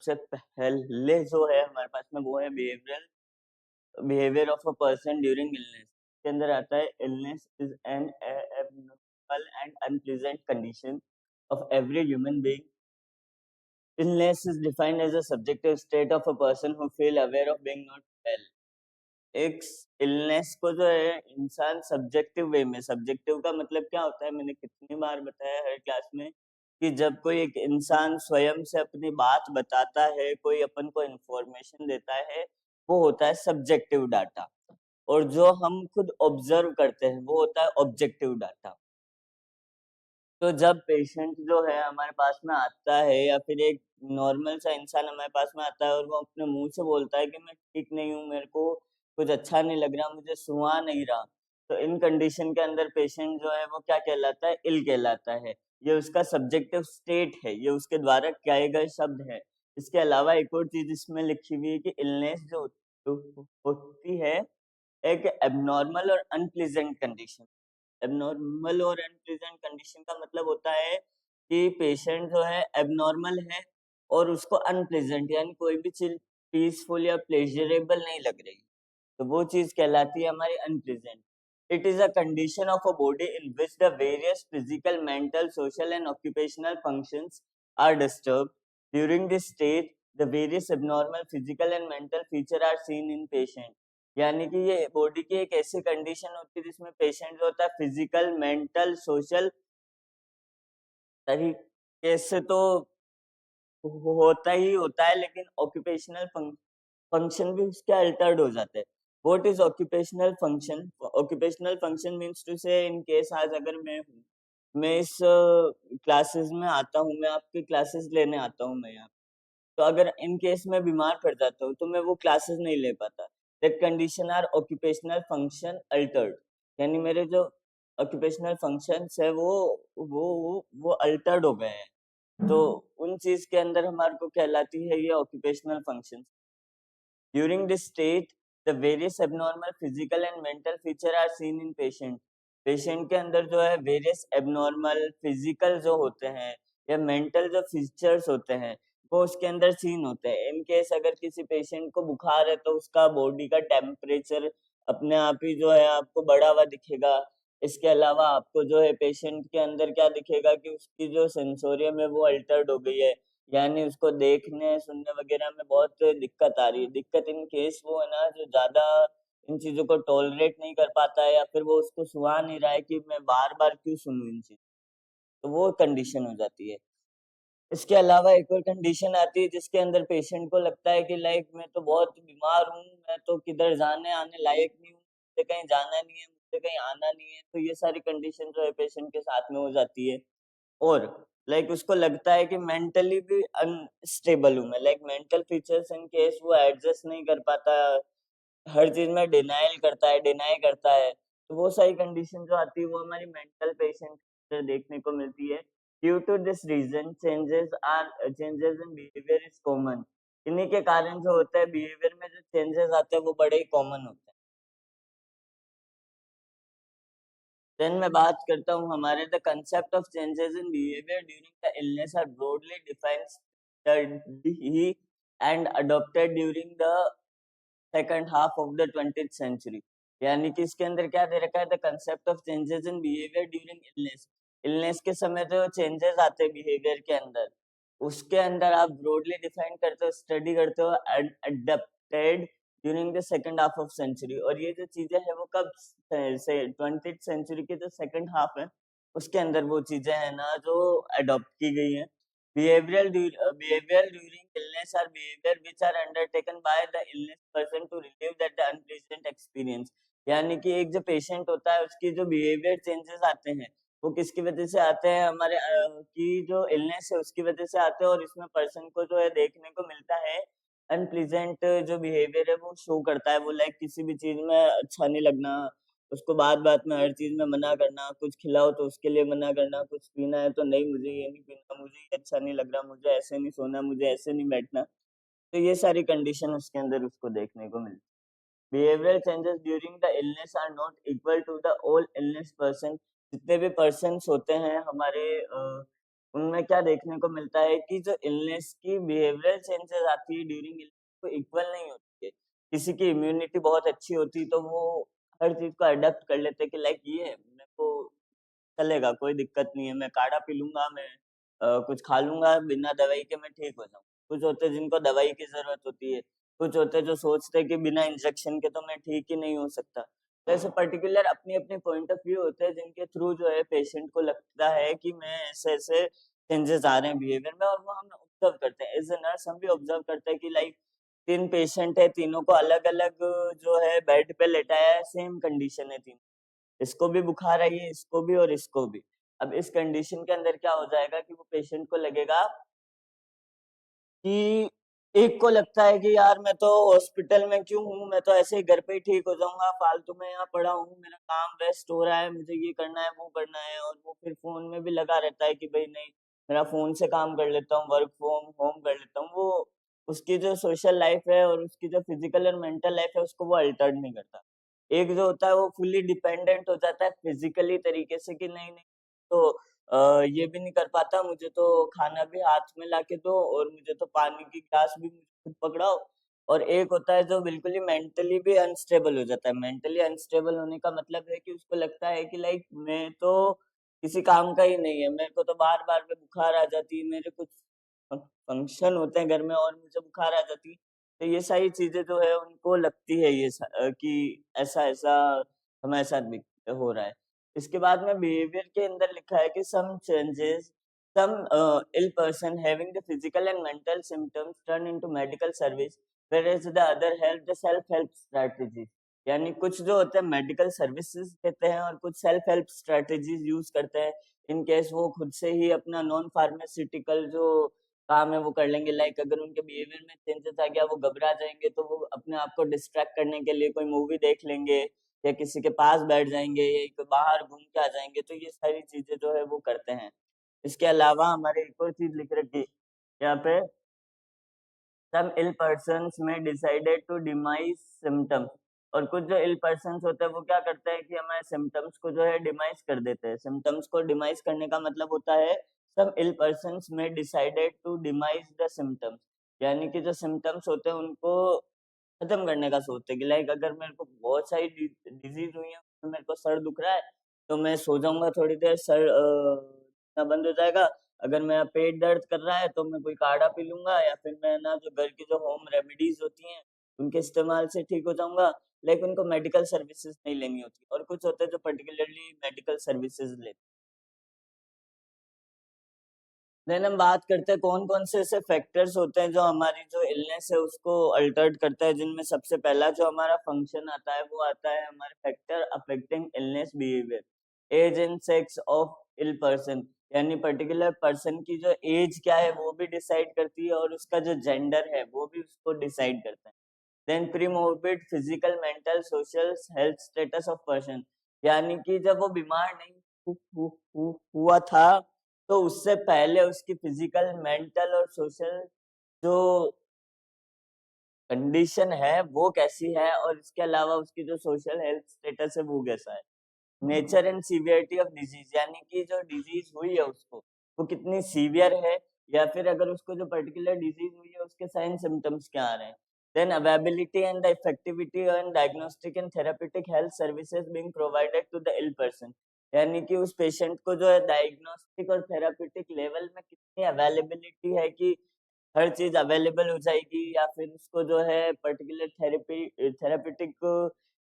सबसे पहले जो है हमारे पास में वो है behaviour of a person during illness. के अंदर आता है illness is an abnormal and unpleasant condition of every human being. Illness is defined as a subjective state of a person who feel aware of being not well. एक illness को जो है इंसान subjective वे में, सब्जेक्टिव का मतलब क्या होता है, मैंने कितनी बार बताया हर क्लास में कि जब कोई एक इंसान स्वयं से अपनी बात बताता है, कोई अपन को इंफॉर्मेशन देता है, वो होता है सब्जेक्टिव डाटा। और जो हम खुद ऑब्जर्व करते हैं वो होता है ऑब्जेक्टिव डाटा। तो जब पेशेंट जो है हमारे पास में आता है या फिर एक नॉर्मल सा इंसान हमारे पास में आता है और वो अपने मुंह से बोलता है कि मैं ठीक नहीं हूँ, मेरे को कुछ अच्छा नहीं लग रहा, मुझे सुहा नहीं रहा, तो इन कंडीशन के अंदर पेशेंट जो है वो क्या कहलाता है, इल कहलाता है। ये उसका सब्जेक्टिव स्टेट है, ये उसके द्वारा कहे गए शब्द है। इसके अलावा एक और चीज इसमें लिखी हुई है कि इलनेस जो होती है एक एबनॉर्मल और अनप्लीजेंट कंडीशन। एबनॉर्मल और अनप्लीजेंट कंडीशन का मतलब होता है कि पेशेंट जो है एबनॉर्मल है और उसको अनप्लीजेंट यानी कोई भी चीज पीसफुल या प्लेजरेबल नहीं लग रही, तो वो चीज कहलाती है हमारी unpleasant. It is a condition of a body in which the various physical, mental, social and occupational functions are disturb. During this stage the various abnormal physical and mental feature are seen in patient. यानी कि ये body की एक ऐसी condition होती है जिसमें patient जो होता है फिजिकल, मेंटल, सोशल तरीके से तो होता ही होता है, लेकिन ऑक्यूपेशनल फंक्शन भी उसके अल्टर्ड हो जाते हैं। What is occupational function? Occupational function means to say, in case आज अगर मैं हूँ, मैं इस क्लासेस में आता हूँ, मैं आपकी क्लासेस लेने आता हूँ मैं यहाँ, तो अगर इन केस मैं बीमार पड़ जाता हूँ तो मैं वो क्लासेस नहीं ले पाता। That condition are occupational function altered. यानी मेरे जो ऑक्यूपेशनल फंक्शंस है वो अल्टर्ड हो गए हैं, तो उन चीज के अंदर हमारे को कहलाती है ये occupational function. During this state the various abnormal physical and mental feature are seen in patient. Patient के अंदर जो है वेरियस एबनॉर्मल फिजिकल जो होते हैं या मेंटल जो फीचर्स होते हैं वो उसके अंदर सीन होते हैं। इन केस अगर किसी पेशेंट को बुखार है तो उसका बॉडी का टेम्परेचर अपने आप ही जो है आपको बढ़ा हुआ दिखेगा। इसके अलावा आपको जो है पेशेंट के अंदर क्या दिखेगा कि उसकी जो सेंसोरियम है वो अल्टर्ड हो गई है, यानी उसको देखने सुनने वगैरह में बहुत दिक्कत आ रही है। दिक्कत इन केस वो है ना जो ज्यादा इन चीजों को टॉलरेट नहीं कर पाता है या फिर वो उसको सुहा नहीं रहा है कि मैं बार बार क्यों सुनूं इन चीज, तो वो कंडीशन हो जाती है। इसके अलावा एक और कंडीशन आती है जिसके अंदर पेशेंट को लगता है कि लाइक मैं तो बहुत बीमार हूँ, मैं तो किधर जाने आने लायक नहीं हूँ, मुझे कहीं जाना नहीं है, मुझे कहीं आना नहीं है, तो ये सारी कंडीशन जो है पेशेंट के साथ में हो जाती है। और लाइक उसको लगता है कि मेंटली भी अनस्टेबल हूँ मैं, like mental features in case वो एडजस्ट नहीं कर पाता, हर चीज में डिनाइल करता है, डिनाई करता है, तो वो सारी कंडीशन जो आती है वो हमारी मेंटल पेशेंट देखने को मिलती है। Due to this reason changes in behaviour is common. इन्हीं के कारण जो होता है बिहेवियर में जो चेंजेस आते हैं वो बड़े ही कॉमन होते हैं। देन मैं बात करता हूँ हमारे the concept of changes in behaviour during the illness are broadly defined study and adopted during the second half of the 20th century. यानी कि इसके अंदर क्या दे रखा है, the concept of changes in behaviour during illness. Illness के समय जो चेंजेस आते हैं बिहेवियर के अंदर, उसके अंदर आप ब्रॉडली डिफाइन करते हो, स्टडी करते हो, adopted during the second half of century. और ये जो चीजें हैं वो कब से 20th सेंचुरी के जो सेकंड हाफ है उसके अंदर वो चीजें हैं ना जो अडॉप्ट की गई हैं। Behavioral during illness are behavior which are undertaken by the illness person to relieve that the unpleasant experience। यानी कि एक जो पेशेंट होता है उसकी जो बिहेवियर चेंजेस आते हैं वो किसकी वजह से आते हैं, हमारे की जो इलनेस है उसकी वजह से आते हैं। और इसमें पर्सन को जो है देखने को मिलता है अनप्लीजेंट जो बिहेवियर है वो शो करता है। वो लाइक किसी भी चीज में अच्छा नहीं लगना, उसको बात बात में हर चीज में मना करना, कुछ खिलाओ तो उसके लिए मना करना, कुछ पीना है तो नहीं मुझे ये नहीं पीना, मुझे ये अच्छा नहीं लग रहा, मुझे ऐसे नहीं सोना, मुझे ऐसे नहीं बैठना, तो ये सारी कंडीशन उसके अंदर उसको देखने को मिलती। Behavioural changes during the illness are not equal to the all illness person. जितने भी पर्सन होते हैं हमारे उनमें क्या देखने को मिलता है कि जो इलनेस की बिहेवियरल चेंजेस आती है ड्यूरिंग इलनेस वो इक्वल नहीं होती है। किसी की इम्यूनिटी बहुत अच्छी होती तो वो हर चीज को अडेप्ट कर लेते कि लाइक ये मेरे को चलेगा, कोई दिक्कत नहीं है, मैं काढ़ा पी लूंगा, मैं कुछ खा लूंगा बिना दवाई के मैं ठीक हो जाऊँ। कुछ होते हैं जिनको दवाई की जरूरत होती है, कुछ होते हैं जो सोचते हैं कि बिना इंजेक्शन के तो मैं ठीक ही नहीं हो सकता। तो ऐसे पर्टिकुलर अपनी अपनी पॉइंट ऑफ व्यू होते हैं जिनके थ्रू जो है पेशेंट को लगता है कि मैं ऐसे ऐसे चेंजेस आ रहे हैं बिहेवियर में, और वो हम ऑब्जर्व करते हैं एज ए नर्स। हम भी ऑब्जर्व करते हैं कि लाइक 3 पेशेंट है, तीनों को अलग अलग जो है बेड पे लेटाया है, सेम कंडीशन है तीन, इसको भी बुखार आई है, इसको भी और इसको भी। अब इस कंडीशन के अंदर क्या हो जाएगा कि वो पेशेंट को लगेगा कि एक को लगता है कि यार मैं तो हॉस्पिटल में क्यों हूँ, मैं तो ऐसे ही घर पे ही ठीक हो जाऊंगा, फालतू में यहाँ पड़ा हूँ, मेरा काम वेस्ट हो रहा है, मुझे ये करना है वो करना है, और वो फिर फोन में भी लगा रहता है कि भाई नहीं, मेरा फोन से काम कर लेता हूँ, वर्क फ्रॉम होम कर लेता हूँ। वो उसकी जो सोशल लाइफ है और उसकी जो फिजिकल और मेंटल लाइफ है उसको वो अल्टर्ड नहीं करता। एक जो होता है वो फुल्ली डिपेंडेंट हो जाता है फिजिकली तरीके से कि नहीं नहीं, तो ये भी नहीं कर पाता, मुझे तो खाना भी हाथ में लाके दो और मुझे तो पानी की ग्लास भी मुझे खुद पकड़ाओ। और एक होता है जो बिल्कुल ही मेंटली भी अनस्टेबल हो जाता है। मेंटली अनस्टेबल होने का मतलब है कि उसको लगता है कि लाइक मैं तो किसी काम का ही नहीं है, मेरे को तो बार बार में बुखार आ जाती है, मेरे कुछ फंक्शन होते हैं घर में और मुझे बुखार आ जाती है। तो ये सारी चीजें जो है उनको लगती है कि ऐसा ऐसा हमारे साथ भी हो रहा है। इसके बाद में बिहेवियर के अंदर लिखा है कि some changes, some ill person having the physical and mental symptoms turn into medical service, whereas the other help the self help strategies। यानी कुछ जो होते हैं मेडिकल सर्विसेज देते हैं और कुछ सेल्फ हेल्प स्ट्रेटेजीज यूज करते हैं। इन केस वो खुद से ही अपना नॉन फार्मास्यूटिकल जो काम है वो कर लेंगे। लाइक अगर उनके बिहेवियर में चेंजेस आ गया, वो घबरा जाएंगे, तो वो अपने आप को डिस्ट्रैक्ट करने के लिए कोई मूवी देख लेंगे या किसी के पास बैठ जाएंगे या एक बाहर घूम के आ जाएंगे। तो ये सारी चीजें जो है वो करते हैं। इसके अलावा हमारे एक और चीज लिख रखी यहाँ पे, some ill persons may decided to demise symptoms। और कुछ जो इल पर्सन होते हैं वो क्या करते हैं कि हमारे सिम्टम्स को जो है डिमाइज कर देते हैं। सिम्टम्स को डिमाइज करने का मतलब होता है सम इल पर्सन में decided to demise the symptoms. यानी कि जो सिम्टम्स होते हैं उनको खत्म करने का सोचते हैं कि लाइक अगर मेरे को बहुत सारी डिजीज हुई है, तो मेरे को सर दुख रहा है, तो मैं सो जाऊंगा थोड़ी देर, सर बंद हो जाएगा। अगर मेरा पेट दर्द कर रहा है तो मैं कोई काढ़ा पी लूंगा, या फिर मैं ना जो घर की जो होम रेमेडीज होती हैं उनके इस्तेमाल से ठीक हो जाऊंगा। लेकिन उनको मेडिकल सर्विसेज नहीं लेनी होती। और कुछ होते हैं जो पर्टिकुलरली मेडिकल सर्विसेज लेते हैं। देन हम बात करते हैं कौन कौन से ऐसे फैक्टर्स होते हैं जो हमारी जो इलनेस है उसको अल्टर्ड करता है, जिनमें सबसे पहला जो हमारा फंक्शन आता है वो आता है हमारे factor affecting illness behaviour, age and sex of ill person. यानी पर्टिकुलर पर्सन की जो एज क्या है वो भी डिसाइड करती है और उसका जो जेंडर है वो भी उसको डिसाइड करता है। Then premorbid physical mental social health status of person. यानी कि जब वो बीमार नहीं हुआ था तो उससे पहले उसकी फिजिकल मेंटल और सोशल जो कंडीशन है वो कैसी है, और इसके अलावा उसकी जो सोशल हेल्थ स्टेटस है वो कैसा है। Nature and severity of disease, यानी कि जो डिजीज हुई है उसको वो कितनी सीवियर है, या फिर अगर उसको जो पर्टिकुलर डिजीज हुई है उसके साइन सिम्टम्स क्या आ रहे हैं। Then availability and the effectivity and diagnostic and therapeutic health services being provided to the ill person. यानी कि उस पेशेंट को जो है डायग्नोस्टिक और थेराप्यूटिक लेवल में कितनी अवेलेबिलिटी है कि हर चीज अवेलेबल हो जाएगी, या फिर उसको जो है पर्टिकुलर थेरेपेटिक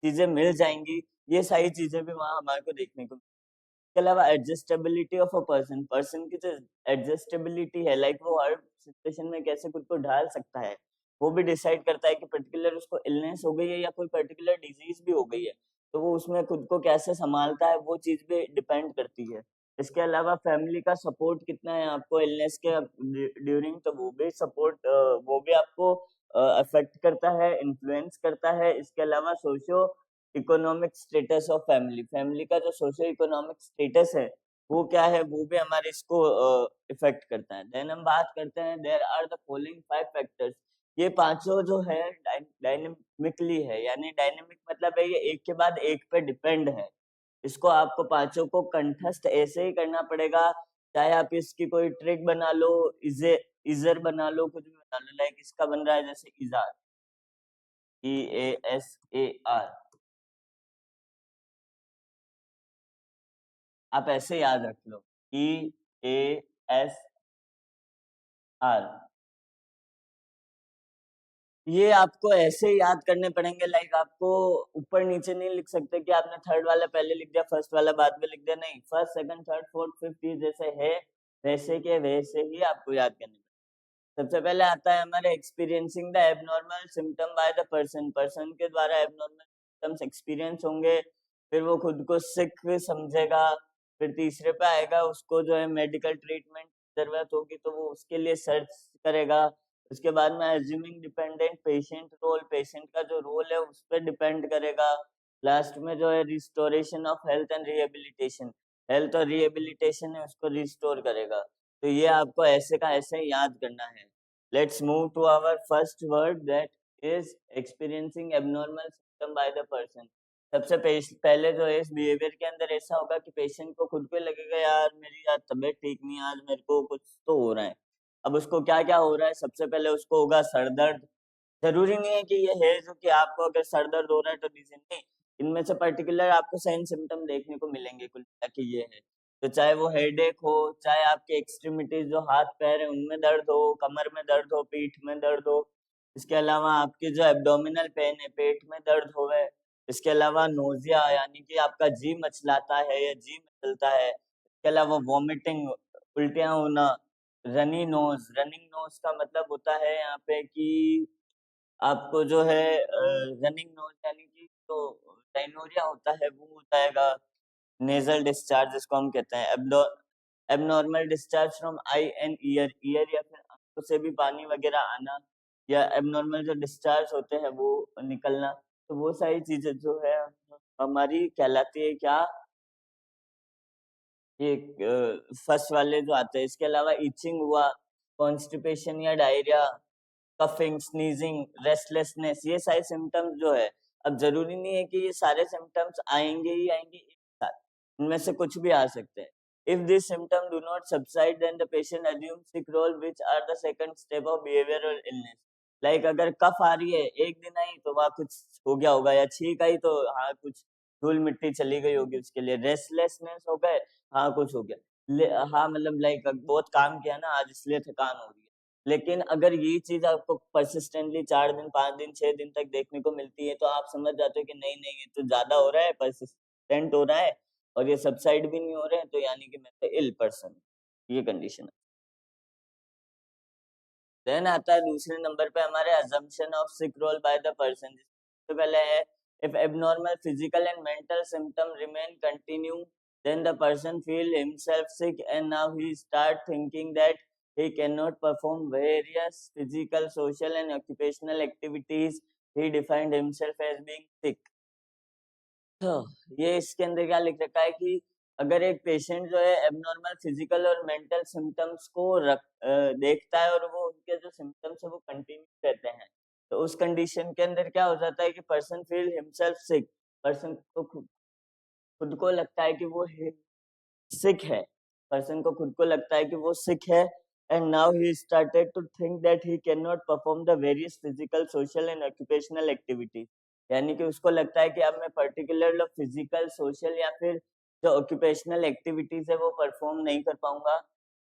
चीजें मिल जाएंगी। ये सारी चीजें भी वहाँ हमारे को देखने को। इसके अलावा adjustability of a person, person की जो एडजस्टेबिलिटी है, लाइक वो हर सिचुएशन में कैसे खुद को ढाल सकता है, वो भी डिसाइड करता है कि पर्टिकुलर उसको इलनेस हो गई है या कोई पर्टिकुलर डिजीज भी हो गई है, तो वो उसमें खुद को कैसे संभालता है, वो चीज भी डिपेंड करती है। इसके अलावा फैमिली का सपोर्ट कितना है आपको इलनेस के ड्यूरिंग, तो वो भी सपोर्ट वो भी आपको अफेक्ट करता है, इन्फ्लुएंस करता है। इसके अलावा socio economic status of family, family का जो सोशियो इकोनॉमिक स्टेटस है वो क्या है, वो भी हमारे इसको इफेक्ट करता है। देन हम बात करते हैं there are the following 5 factors. ये पांचों जो है डायनेमिकली है, यानी डायनेमिक मतलब है ये एक के बाद एक पे डिपेंड है। इसको आपको पांचों को कंठस्थ ऐसे ही करना पड़ेगा, चाहे आप इसकी कोई ट्रिक बना लो, इजर बना लो, कुछ भी बना लो, लाइक इसका बन रहा है जैसे इजार, EASAR, आप ऐसे याद रख लो, EASR। ये आपको ऐसे याद करने पड़ेंगे, लाइक आपको ऊपर नीचे नहीं लिख सकते कि आपने थर्ड वाला पहले लिख दिया, फर्स्ट वाला बाद में लिख दिया, नहीं, first second third fourth fifth जैसे है वैसे के वैसे ही आपको याद करने पड़ेंगे। सबसे पहले आता है हमारे experiencing the abnormal symptom by the person, person के द्वारा एबनॉर्मल सिम्टम्स एक्सपीरियंस होंगे, फिर वो खुद को सिक समझेगा, फिर तीसरे पे आएगा उसको जो है मेडिकल ट्रीटमेंट जरूरत होगी तो वो उसके लिए सर्च करेगा। उसके बाद में assuming dependent patient role, patient का जो रोल है उस पर डिपेंड करेगा। लास्ट में जो है restoration of health and rehabilitation, health और रिहेबिलिटेशन है उसको रिस्टोर करेगा। तो ये आपको ऐसे का ऐसे याद करना है। Let's move to our first word that is experiencing abnormal symptom by the person. सबसे पहले जो है इस बिहेवियर के अंदर ऐसा होगा कि पेशेंट को खुद पे लगेगा यार मेरी यार तबीयत ठीक नहीं, आज मेरे को कुछ तो हो रहा है। अब उसको क्या क्या हो रहा है, सबसे पहले उसको होगा सर दर्द। जरूरी नहीं है कि ये है जो कि आपको अगर सर दर्द हो रहा है तो रीजन नहीं, इनमें से पर्टिकुलर आपको साइन सिम्टम देखने को मिलेंगे कुल मिला के ये है। तो चाहे वो हेडेक हो, चाहे आपके एक्सट्रीमिटीज जो हाथ पैर है उनमें दर्द हो, कमर में दर्द हो, पीठ में दर्द हो, इसके अलावा आपके जो एब्डोमिनल पेन है, पेट में दर्द हो है, इसके अलावा नोजिया यानी कि आपका जी मचलाता है या जी मचलता है, इसके अलावा वॉमिटिंग, उल्टियां होना, रनिंग नोज का मतलब होता है यहाँ पे कि आपको जो है रनिंग नोज यानी कि तो डायनोरिया होता है वो हो जाएगा। नेजल डिस्चार्ज जिसको हम कहते हैं, abnormal discharge from I and year, year या फिर आंखों से भी पानी वगैरह आना, या एबनॉर्मल जो डिस्चार्ज होते हैं वो निकलना, तो वो सारी चीजें जो है हमारी कहलाती है क्या, ये फर्स्ट वाले जो आते हैं। इसके अलावा इचिंग हुआ, कॉन्स्टिपेशन या डायरिया, कफिंग, स्नीजिंग, रेस्टलेसनेस, ये सारे सिम्टम्स जो है, अब जरूरी नहीं है कि ये सारे सिम्टम्स आएंगे ही आएंगे एक साथ, इनमें से कुछ भी आ सकते हैं। If this symptom do not subside then the patient assume sick role which are the second step of behavioural illness. Like अगर कफ आ रही है, एक दिन आई तो वहाँ कुछ हो गया होगा, या छींक आई तो हाँ कुछ धूल मिट्टी चली गई होगी उसके लिए, रेस्टलेसनेस हो गए, हाँ कुछ हो गया, हाँ मतलब लाइक बहुत काम किया ना आज इसलिए थकान हो रही है। लेकिन अगर ये चीज आपको परसिस्टेंटली 4 दिन 5 दिन 6 दिन तक देखने को मिलती है तो आप समझ जाते हो कि नहीं नहीं ये तो ज्यादा हो रहा है, परसिस्टेंट हो रहा है और ये सबसाइड भी नहीं हो रहे हैं, तो यानी कि मैं तो इल पर्सन, ये कंडीशन है। देन आता है दूसरे नंबर पे हमारे assumption of sick role by the person, जिससे पहले है if abnormal physical and mental symptom remain continue then the person feel himself sick and now he start thinking that he cannot perform various physical social and occupational activities, he defined himself as being sick। तो ये इसके अंदर क्या लिख रखा है कि अगर एक पेशेंट जो है एबनॉर्मल फिजिकल और मेंटल सिम्टम्स को देखता है और वो उनके जो सिम्टम्स है वो कंटिन्यू रहते हैं, तो उस कंडीशन के अंदर क्या हो जाता है कि पर्सन फील हिमसेल्फ सिक, पर्सन को खुद को लगता है कि वो सिक है, पर्सन को खुद को लगता है कि वो सिक है, and now he started to think that he can not perform the various physical social and occupational activities. यानी कि उसको लगता है कि अब मैं पर्टिकुलर फिजिकल सोशल या फिर जो ऑक्यूपेशनल एक्टिविटीज है वो परफॉर्म नहीं कर पाऊंगा।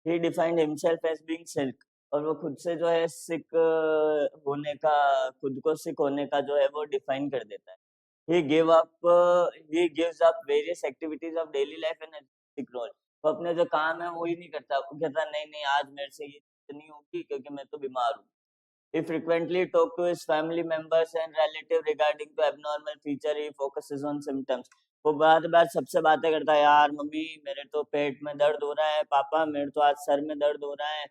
ही डिफाइंड हिमसेल्फ एज बीइंग सिक, और वो खुद से जो है सिक होने का, खुद को सिक होने का जो है वो डिफाइन कर देता है। he gave up he gives up various activities of daily life and sick role, वो अपने जो काम है वो ही नहीं करता, वो कहता नहीं नहीं आज मेरे से ये नहीं होगी क्योंकि मैं तो बीमार हूँ। He frequently talk to his family members and relative regarding to abnormal feature, he focuses on symptoms। वो बार बार सबसे बातें करता है, यार मम्मी मेरे तो पेट में दर्द हो रहा है, पापा मेरे तो आज सर में दर्द हो रहा है,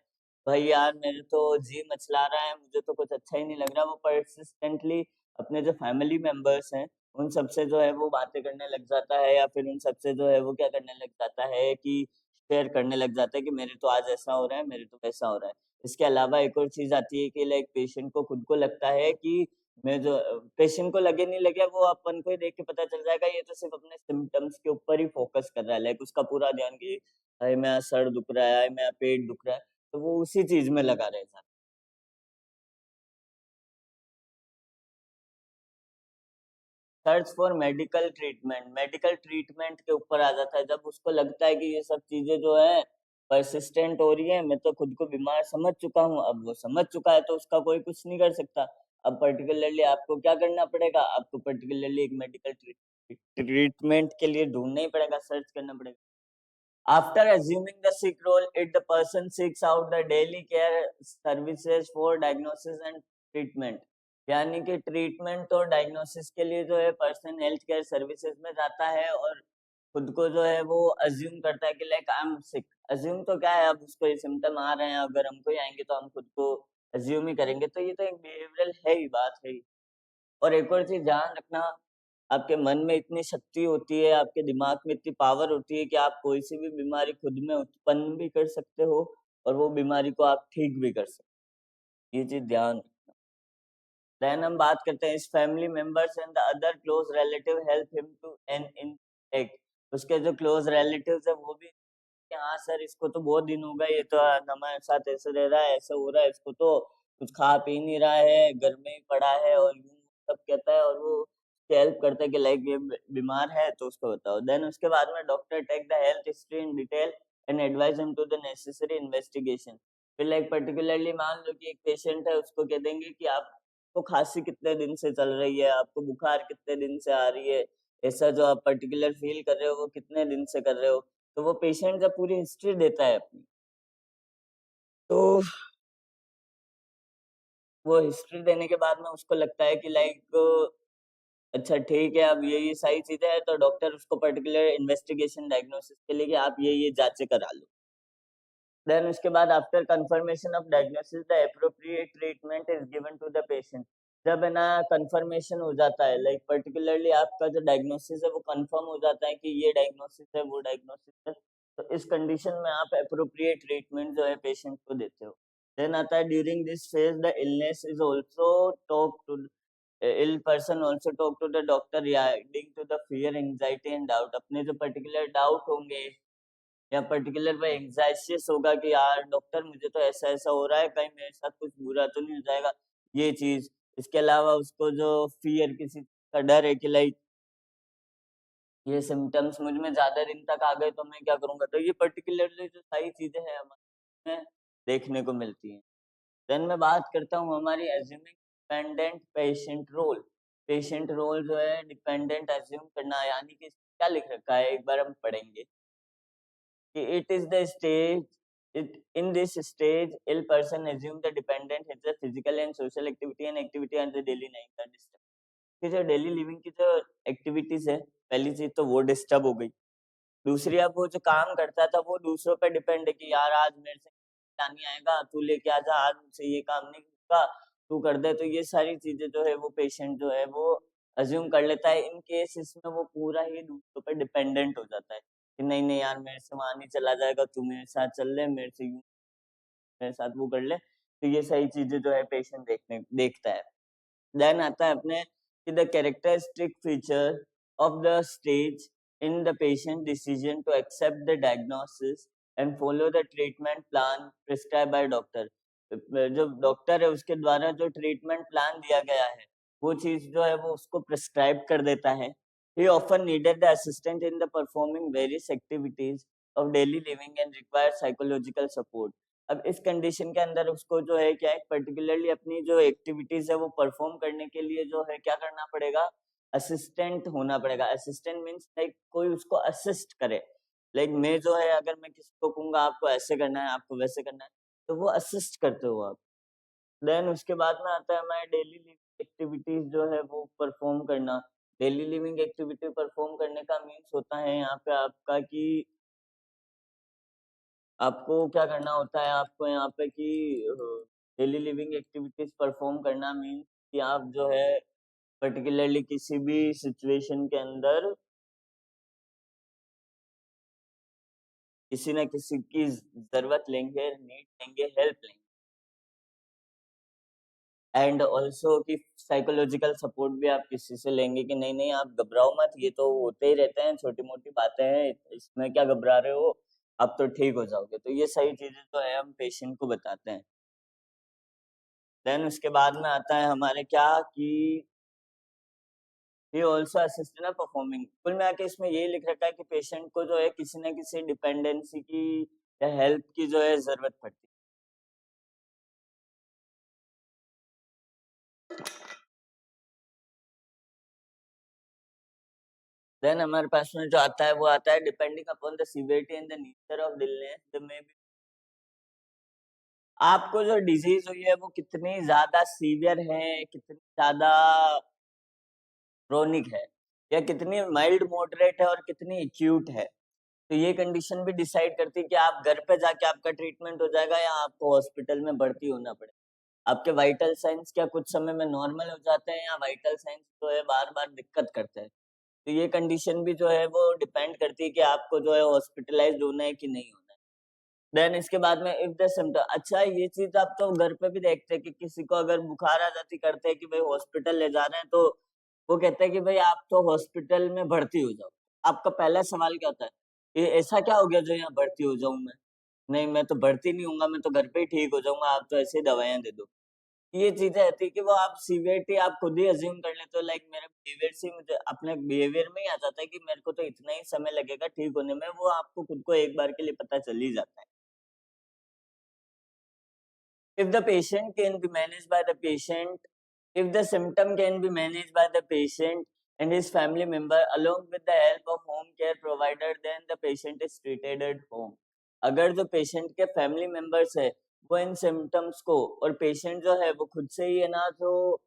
भाई यार मेरे तो जी मचला रहा है, मुझे तो कुछ अच्छा ही नहीं लग रहा। वो परसिस्टेंटली अपने जो फैमिली मेंबर्स हैं उन सबसे जो है वो बातें करने लग जाता है, या फिर उन सबसे जो है वो क्या करने लग जाता है कि शेयर करने लग जाता है कि मेरे तो आज ऐसा हो रहा है, मेरे तो वैसा हो रहा है। इसके अलावा एक और चीज आती है कि लाइक पेशेंट को खुद को लगता है कि मैं जो पेशेंट को लगे नहीं लगे वो अपन को ही देख के पता चल जाएगा, ये तो सिर्फ अपने सिम्टम्स के ऊपर ही फोकस कर रहा है, लाइक उसका पूरा ध्यान कि हाय मेरा सर दुख रहा है, हाय मेरा पेट दुख रहा है, तो वो उसी चीज में लगा रहेगा। सर्च फॉर मेडिकल ट्रीटमेंट के ऊपर आ जाता है, जब उसको लगता है कि ये सब चीजें जो है परसिस्टेंट हो रही है, मैं तो खुद को बीमार समझ चुका हूँ, अब वो समझ चुका है तो उसका कोई कुछ नहीं कर सकता। अब पर्टिकुलरली आपको क्या करना पड़ेगा, आपको पर्टिकुलरली एक मेडिकल ट्रीटमेंट के लिए ढूंढना ही पड़ेगा, सर्च करना पड़ेगा। After assuming the sick role, the person seeks out the daily care services for diagnosis and treatment. यानी कि ट्रीटमेंट और डायग्नोसिस के लिए जो है पर्सन हेल्थ केयर सर्विसेज में जाता है और खुद को जो है वो अज्यूम करता है कि like I am sick. Assume तो क्या है, अब उसको ये सिम्टम आ रहे हैं, अगर हमको ही आएंगे तो हम खुद को अज्यूम ही करेंगे, तो ये तो एक बिहेवियरल है ही, बात है ही। और एक और चीज ध्यान रखना, आपके मन में इतनी शक्ति होती है, आपके दिमाग में इतनी पावर होती है कि आप कोई सी भी बीमारी खुद में उत्पन्न भी कर सकते हो और वो बीमारी को आप ठीक भी कर सकते हो, ये चीज ध्यान। देन हम बात करते हैं इस family members and the other close relative help him to an in एक, उसके जो क्लोज रिलेटिव्स है वो भी कि हाँ सर इसको तो बहुत दिन हो गए, ये तो हमारे साथ ऐसे रह रहा है, ऐसा हो रहा है, इसको तो कुछ खा पी नहीं रहा है, घर में ही पड़ा है और यूं सब कहता है, और वो हेल्प करता है कि लाइक ये बीमार है तो उसको बताओ। देन उसके बाद में doctor take the health history in detail and advise him to the necessary investigation. फिर लाइक पर्टिकुलरली मान लो कि एक पेशेंट है, उसको कह देंगे कि आपको खांसी कितने दिन से चल रही है, आपको बुखार कितने दिन से आ रही है, ऐसा जो आप पर्टिकुलर फील कर रहे हो वो कितने दिन से कर रहे हो। तो वो पेशेंट जब पूरी हिस्ट्री देता है अपनी, तो वो हिस्ट्री देने के बाद में उसको लगता है कि लाइक अच्छा ठीक है, अब ये सारी चीजें हैं, तो डॉक्टर उसको पर्टिकुलर इन्वेस्टिगेशन डायग्नोसिस के लिए कि आप ये जांचें करा लो। देन उसके बाद after confirmation of diagnosis the appropriate treatment is given to the patient. जब है ना कंफर्मेशन हो जाता है, लाइक पर्टिकुलरली आपका जो डायग्नोसिस है वो कंफर्म हो जाता है कि ये डायग्नोसिस है, वो डायग्नोसिस है, तो इस कंडीशन में आप एप्रोप्रिएट ट्रीटमेंट जो है पेशेंट को देते हो। देन आता है during this phase the illness is also talk to ill person also talk to the doctor regarding to the fear anxiety and doubt. अपने जो पर्टिकुलर डाउट होंगे या पर्टिकुलर वो एंग्जाइटिस होगा कि यार डॉक्टर मुझे तो ऐसा ऐसा हो रहा है, कहीं मेरे साथ कुछ बुरा तो नहीं हो जाएगा, ये चीज। इसके अलावा उसको जो फियर, किसी का डर है कि लाइक ये सिम्टम्स मुझ में ज्यादा दिन तक आ गए तो मैं क्या करूंगा, तो ये पर्टिकुलरली जो सारी चीजें हैं हमारे में देखने को मिलती हैं। देन मैं बात करता हूँ हमारी assuming dependent patient role. Patient role जो है डिपेंडेंट एज्यूम करना, यानी कि क्या लिख रखा है एक बार हम पढ़ेंगे कि it is the stage in this stage ill person assume the dependent has a physical and social activity and activity and the daily life का डिस्टर्ब, कि जो डेली लिविंग की जो एक्टिविटीज है, पहली चीज तो वो डिस्टर्ब हो गई। दूसरी, अब वो जो काम करता था वो दूसरों पे डिपेंड है कि यार आज मेरे से क्या नहीं आएगा, तू लेके आ जा, आज मुझसे ये काम नहीं होगा, तू कर दे, तो ये सारी चीजें जो है वो पेशेंट जो है वो अज्यूम कर लेता है। इन केस इसमें वो पूरा ही दूसरों पे डिपेंडेंट हो जाता है कि नहीं नहीं यार मेरे से वहां नहीं चला जाएगा, तू मेरे साथ चल ले, मेरे से यूं मेरे साथ वो कर ले, तो ये सारी चीजें जो है पेशेंट देखता है। देन आता है अपने कि the characteristic feature of the stage in the patient decision to accept the diagnosis and follow the treatment plan prescribe by doctor. जो डॉक्टर है उसके द्वारा जो ट्रीटमेंट प्लान दिया गया है वो चीज जो है वो उसको प्रिस्क्राइब कर देता है। ही often needed the assistant in the performing various activities of daily living and require psychological support. अब इस कंडीशन के अंदर उसको जो है क्या है, पर्टिकुलरली अपनी जो एक्टिविटीज है वो परफॉर्म करने के लिए जो है क्या करना पड़ेगा, असिस्टेंट होना पड़ेगा। असिस्टेंट मीन्स लाइक कोई उसको असिस्ट करे। लाइक मैं जो है अगर मैं किसी को कहूंगा आपको ऐसे करना है, आपको वैसे करना है, तो वो असिस्ट करते हो आप। देन उसके बाद में आता है हमारे डेली लिविंग एक्टिविटीज जो है वो परफॉर्म करना। डेली लिविंग एक्टिविटी परफॉर्म करने का मीन्स होता है यहाँ पे आपका कि आपको क्या करना होता है, आपको यहाँ पे कि डेली लिविंग एक्टिविटीज परफॉर्म करना मीन्स कि आप जो है पर्टिकुलरली किसी भी सिचुएशन के अंदर किसी न किसी की जरूरत लेंगे, नीड लेंगे, हेल्प लेंगे। एंड ऑल्सो कि साइकोलॉजिकल सपोर्ट भी आप किसी से लेंगे कि नहीं नहीं आप घबराओ मत, ये तो होते ही रहते हैं, छोटी मोटी बातें हैं, इसमें क्या घबरा रहे हो, अब तो ठीक हो जाओगे। तो ये सारी चीजें जो है हम पेशेंट को बताते हैं। देन उसके बाद में आता है हमारे क्या कि ये ऑल्सो असिस्ट इन परफॉर्मिंग। कुल मिला के इसमें ये लिख रखा है कि पेशेंट को जो है किसी न किसी डिपेंडेंसी की या हेल्प की जो है जरूरत पड़ती है। देन हमारे पास में जो आता है वो आता है depending upon the severity and the nature of illness the may be. आपको जो डिजीज हुई है वो कितनी ज्यादा सीवियर है, कितनी ज्यादा क्रोनिक है, या कितनी माइल्ड मॉडरेट है और कितनी एक्यूट है, तो ये कंडीशन भी डिसाइड करती है कि आप घर पे जाके आपका ट्रीटमेंट हो जाएगा या आपको हॉस्पिटल में भर्ती होना पड़ेगा। आपके वाइटल साइंस क्या कुछ समय में नॉर्मल हो जाते हैं या वाइटल साइंस जो है बार बार दिक्कत करते हैं, तो ये कंडीशन भी जो है वो डिपेंड करती है कि आपको जो है हॉस्पिटलाइज्ड होना है कि नहीं होना है। देन इसके बाद में इफ द सिम्टम, अच्छा ये चीज आप तो घर पे भी देखते हैं कि किसी को अगर बुखार आ जाती करते हैं कि भाई हॉस्पिटल ले जा रहे हैं, तो वो कहते हैं कि भाई आप तो हॉस्पिटल में भर्ती हो जाओ। आपका पहला सवाल क्या होता है, ये ऐसा क्या हो गया जो यहाँ भर्ती हो जाऊं मैं? नहीं मैं तो भर्ती नहीं होऊंगा, मैं तो घर पे ही ठीक हो जाऊंगा, आप तो ऐसे ही दवाइयां दे दो। ये चीजें रहती है कि वो आप सीवियरिटी आप खुद ही अज्यूम कर लेते हो, लाइक मेरे बिहेवियर से मुझे अपने बिहेवियर में ही आ जाता है कि मेरे को तो इतना ही समय लगेगा ठीक होने में, वो आपको खुद को एक बार के लिए पता चल ही जाता है। If the patient can be managed by the patient, if the symptom can be managed by the patient and his family member along with the help of home care provider, then the patient is treated at home. अगर जो patient के family members है वो इन symptoms को, और patient जो है वो खुद से ही है ना, जो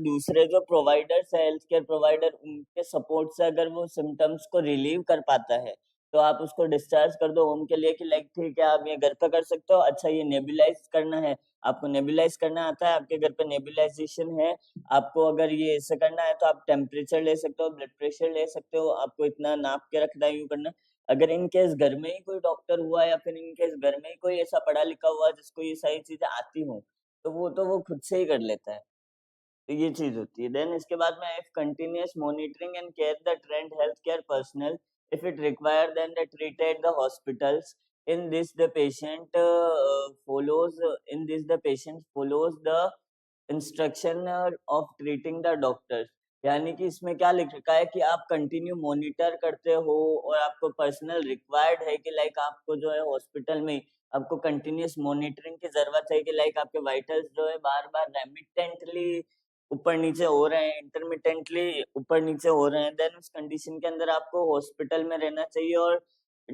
दूसरे जो प्रोवाइडर्स है हेल्थ केयर प्रोवाइडर उनके सपोर्ट से अगर वो सिम्टम्स को रिलीव कर पाता है, तो आप उसको डिस्चार्ज कर दो होम के लिए कि लाइक ठीक है आप ये घर पे कर सकते हो। अच्छा ये नेबुलाइज करना है, आपको नेबुलाइज करना आता है, आपके घर पे नेबुलाइजेशन है, आपको अगर ये ऐसे करना है तो आप टेम्परेचर ले सकते हो, ब्लड प्रेशर ले सकते हो, आपको इतना नाप के रखना है, यूं करना है। अगर इन केस घर में ही कोई डॉक्टर हुआ या फिर इन केस घर में ही कोई ऐसा पढ़ा लिखा हुआ जिसको ये सारी चीजें आती हो, तो वो खुद से ही कर लेता है। तो ये चीज होती है। देन इसके बाद में if continuous monitoring and care the trained health care personal, if it required then they treated the hospitals, in this the patient follows in this the patient follows the instruction of treating the doctors। यानी कि इसमें क्या लिख रखा है कि आप continue monitor करते हो और आपको पर्सनल रिक्वायर्ड है कि लाइक आपको जो है हॉस्पिटल में आपको कंटिन्यूअस मॉनिटरिंग की जरूरत है कि लाइक आपके वाइटल्स जो है बार बार रेमिटेंटली ऊपर नीचे हो रहे हैं, इंटरमिटेंटली ऊपर नीचे हो रहे हैं, देन उस कंडीशन के अंदर आपको हॉस्पिटल में रहना चाहिए। और